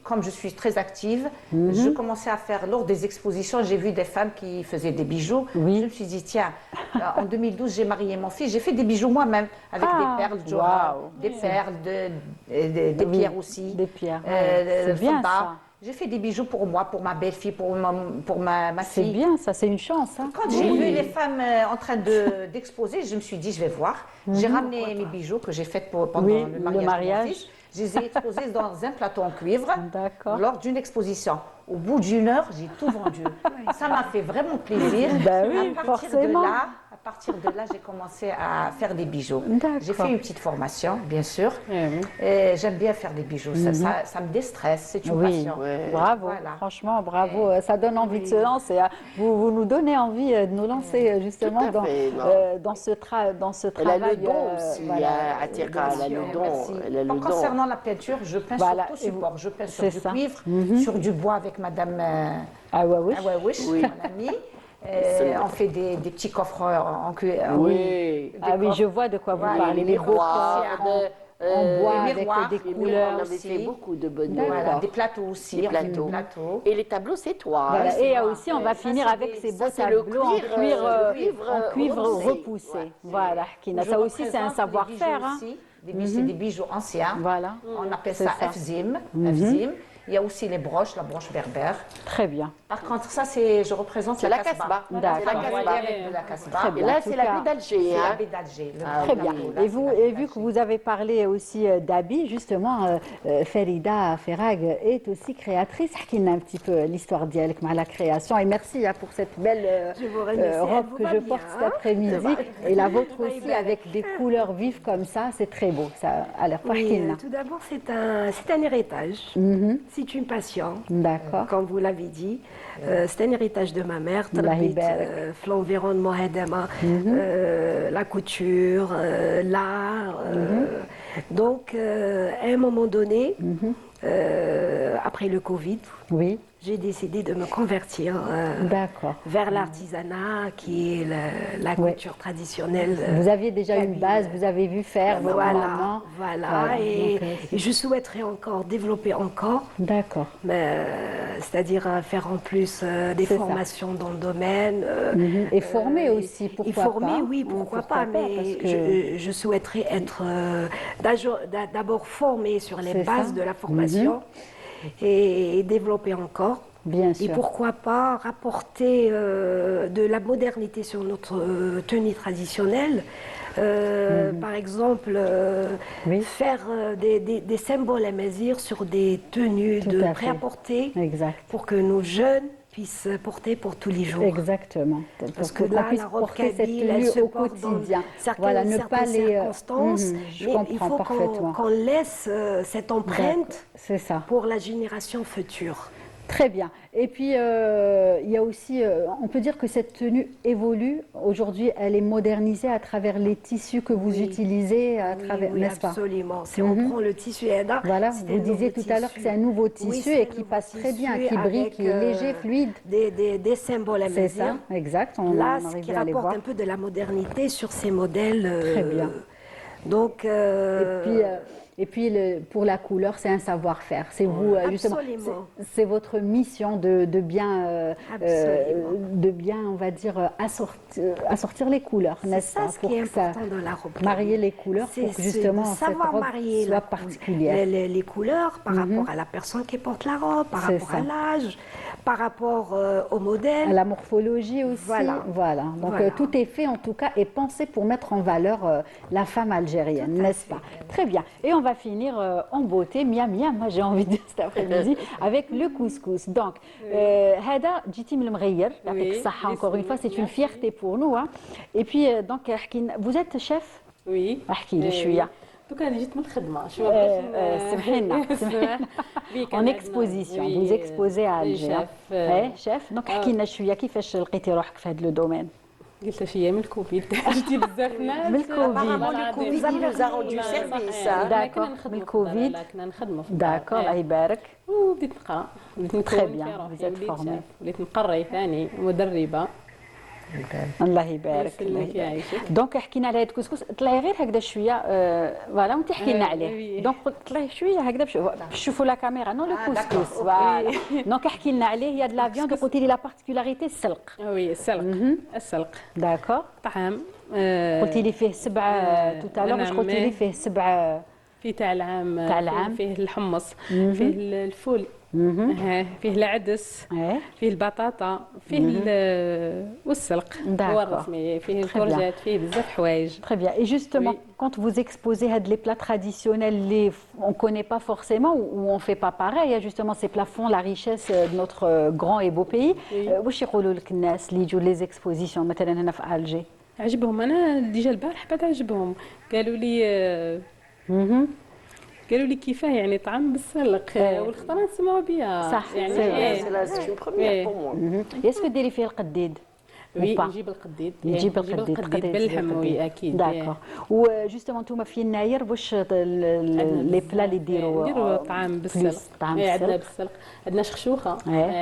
comme je suis très active, je commençais à faire, lors des expositions, j'ai vu des femmes qui faisaient des bijoux. Je me suis dit, tiens, en 2012, j'ai marié mon fils, j'ai fait des bijoux moi-même, avec des perles Johar, des perles, des pierres aussi. Des pierres. C'est bien ça. J'ai fait des bijoux pour moi, pour ma belle-fille, pour ma fille. C'est bien, ça, c'est une chance. Hein. Quand j'ai vu les femmes en train d'exposer, je me suis dit, je vais voir. J'ai ramené mes bijoux que j'ai faits pendant le mariage de mon fils. Je les ai exposés dans un plateau en cuivre lors d'une exposition. Au bout d'1 heure, j'ai tout vendu. Ça m'a fait vraiment plaisir. Oui, à partir de là, à partir de là, j'ai commencé à faire des bijoux. D'accord. J'ai fait une petite formation, bien sûr. Et j'aime bien faire des bijoux. Ça me déstresse, c'est une passion. Bravo, franchement, bravo. Ça donne envie de se lancer. Vous nous donnez envie de nous lancer justement dans ce travail. Elle a le don aussi, Atira, elle a le don. Concernant la peinture, je peins sur tout support. Je peins sur du cuivre, sur du bois avec Madame Awawish, mon amie. On fait des petits coffres en cuir. Oui, je vois de quoi vous parlez. Les beaux en bois avec des couleurs on avait fait beaucoup de bonnes des plateaux aussi. Des plateaux. Et les tableaux, c'est toi. Voilà. Et aussi, on va finir avec ces beaux tableaux en cuivre repoussé. Voilà, ça aussi, c'est un savoir-faire. Des bijoux anciens. Voilà. On appelle ça Afzim. Il y a aussi les broches, la broche berbère. Très bien. Par contre, ça, je représente la Kasbah. La Kasbah. Et là, c'est la baie d'Alger. C'est la baie d'Alger. Très bien. Et vu que vous avez parlé aussi d'habits, justement, Farida Ferrag est aussi créatrice. Raconte-nous un petit peu l'histoire d'elle avec la création. Et merci pour cette belle robe que je porte cet après-midi. Et la vôtre aussi, avec des couleurs vives comme ça, c'est très beau. Ça a l'air tout d'abord, c'est un héritage. C'est une passion. D'accord. Comme vous l'avez dit. C'est un héritage de ma mère, l'environnement, la couture, l'art. Donc, à un moment donné, après le Covid, j'ai décidé de me convertir vers l'artisanat, qui est la couture traditionnelle. Vous aviez déjà une base, vous avez vu faire vos mamans. Voilà. Et je souhaiterais encore développer encore. D'accord. C'est-à-dire faire en plus des formations dans le domaine. Et former aussi, pourquoi pas. Et former, oui, pourquoi pas. Mais je souhaiterais être d'abord formée sur les bases de la formation. Et développer encore. Bien sûr. Et pourquoi pas rapporter de la modernité sur notre tenue traditionnelle. Par exemple, faire des symboles à mesure sur des tenues de prêt-à-porter pour que nos jeunes puissent porter pour tous les jours. Exactement. Parce que là, la robe kabyle, elle se porte dans certaines circonstances, mais il faut qu'on laisse cette empreinte pour la génération future. Très bien. Et puis, il y a aussi, on peut dire que cette tenue évolue. Aujourd'hui, elle est modernisée à travers les tissus que vous utilisez, n'est-ce pas? Absolument. Si on prend le tissu Eda, voilà, vous disiez tout à l'heure que c'est un nouveau tissu et qui passe très bien, qui brille, qui est léger, fluide. Des symboles à mesure. C'est ça, exact. Là, ce qui rapporte un peu de la modernité sur ces modèles. Très bien. Donc, et puis, pour la couleur, c'est un savoir-faire. C'est vous, justement, c'est votre mission de bien, on va dire, assortir les couleurs, n'est-ce pas? C'est ça ce qui est important dans la robe. Marier les couleurs pour que justement cette robe soit particulière. Les couleurs par rapport à la personne qui porte la robe, par rapport à l'âge, par rapport au modèle. À la morphologie aussi. Voilà. Donc tout est fait en tout cas et pensé pour mettre en valeur la femme algérienne, n'est-ce pas? Très bien. Et on va finir en beauté, miam, moi j'ai envie de dire cet après-midi, avec le couscous. Donc, Hada, Jiti Milmghayer, encore une fois, c'est une fierté pour nous. Et puis, donc, vous êtes chef? Oui. احكي شوية. دوك انا جيت من الخدمه سمحينا en exposition vous exposez à Alger chef donc احكي لنا شويه كيفاش لقيتي روحك في هذا لو دومين قلت شويه من الكوفيد جيتي بزاف ناس من الكوفيد nous a rendu service داكور من الكوفيد كنا نخدموا في داكور الله يبارك وبديت نقرا بديت نكون بديت نقري ثاني مدربه الله يبارك دونك حكينا على هذا الكسكس طلعي غير هكذا شويه فوالا وانت حكي لنا عليه دونك طلعي شويه هكذا شوفوا لا كاميرا نو لو كسكس فوالا دونك احكي لنا عليه هي د لا فياند قلتي لي لا بارتيكولاريتي السلق وي السلق داكور طعام قلتي لي فيه 7 توتالور قلتي لي فيه 7 فيه تاع العام فيه الحمص فيه الفول فيه العدس فيه البطاطا فيه والسلق هو الرسمي فيه الكورجات فيه بزاف حوايج. Très bien. Et justement, quand vous exposez les plats traditionnels, on connaît pas forcément ou on fait pas pareil. Justement, ces plats font la richesse de notre grand et beau pays. واش يقولوا لك الناس اللي يجوا les expositions مثلا هنا في Alger? عجبهم. انا ديجا البارح بعد عجبهم، قالوا لي قالوا لي كيفاه يعني طعام بالسلق والخضره نسمعوا بها صح يعني سي لا بروميير بور موا. ياسكو ديري فيه القديد؟ وي نجيب القديد، نجيب القديد باللحم وي اكيد. داكور. وجوستومون نتوما في يناير واش لي بلا اللي نديروا طعام بالسلق. عندنا بالسلق، عندنا شخشوخه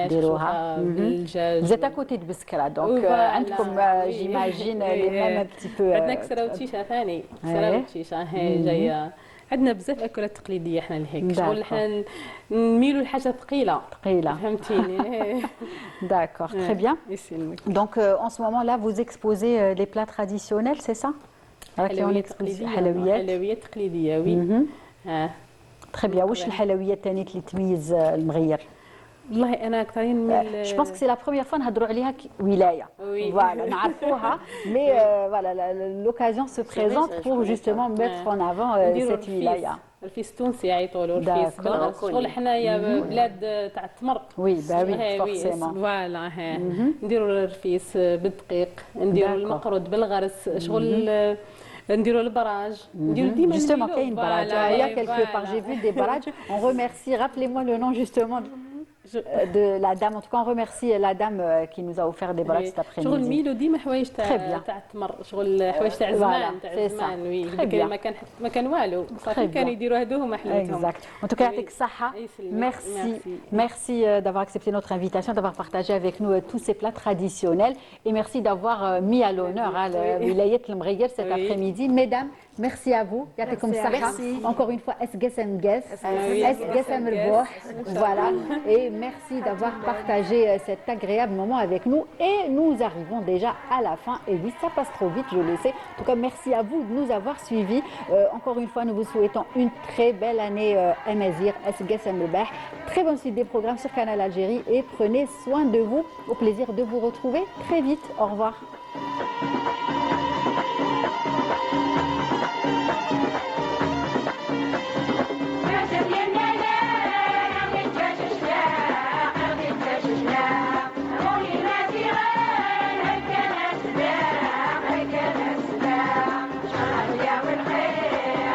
ديروها بالدجاج. زيت كوتي بسكره دونك عندكم جيماجين لي ميم بتي بو. عندنا كسره وتشيشه ثاني، كسره وتشيشه هي جايه. عندنا بزاف اكلات تقليديه حنا لهيك، شغل حنا نميلوا لحاجه ثقيله فهمتيني. D'accord, très bien. Donc en ce moment là vous exposez les plats traditionnels, c'est ça? حلويات تقليديه وي. Très bien. واش الحلويات الثانيه اللي تميز المغير؟ والله انا اكثرين من جو بونس كو سي لا بروميير فوا نهضروا عليها ولايه فوالا نعرفوها مي فوالا لوكازيون سو بريزونت بور جوستومون ميتر اون افون سيت ولايه. الفيس التونسي يعيطوا له الفيس بالغرس، شغل حنايا بلاد تاع التمر. وي باوي فورسيمون فوالا نديروا الرفيس بالدقيق، نديروا المقرود بالغرس، شغل نديروا البراج، نديروا ديما justement كاين براج. Il y a quelque part j'ai vu des barages. On remercie, rappelez-moi le nom justement de la dame. En tout cas, on remercie la dame qui nous a offert des barages cet après-midi. شغل ميلو ديما حوايج تاع التمر، شغل حوايج تاع زمان تاع زمان. وي ما كان والو، صافي كانوا يديروا هذوهم حلوتهم. En tout cas, يعطيك الصحة. Merci d'avoir accepté notre invitation, d'avoir partagé avec nous tous ces plats traditionnels et merci d'avoir mis à l'honneur الولايات المغير cet après-midi. Mesdames, merci à vous. يعطيكم الصحة. Encore une fois, اسقس مقاس، اسقس مربوح. Voilà. Et merci d'avoir partagé cet agréable moment avec nous. Et nous arrivons déjà à la fin. Et oui, ça passe trop vite, je le sais. En tout cas, merci à vous de nous avoir suivis. Encore une fois, nous vous souhaitons une très belle année Amazir, Asgas Amlbah. Très bonne suite des programmes sur Canal Algérie. Et prenez soin de vous. Au plaisir de vous retrouver très vite. Au revoir.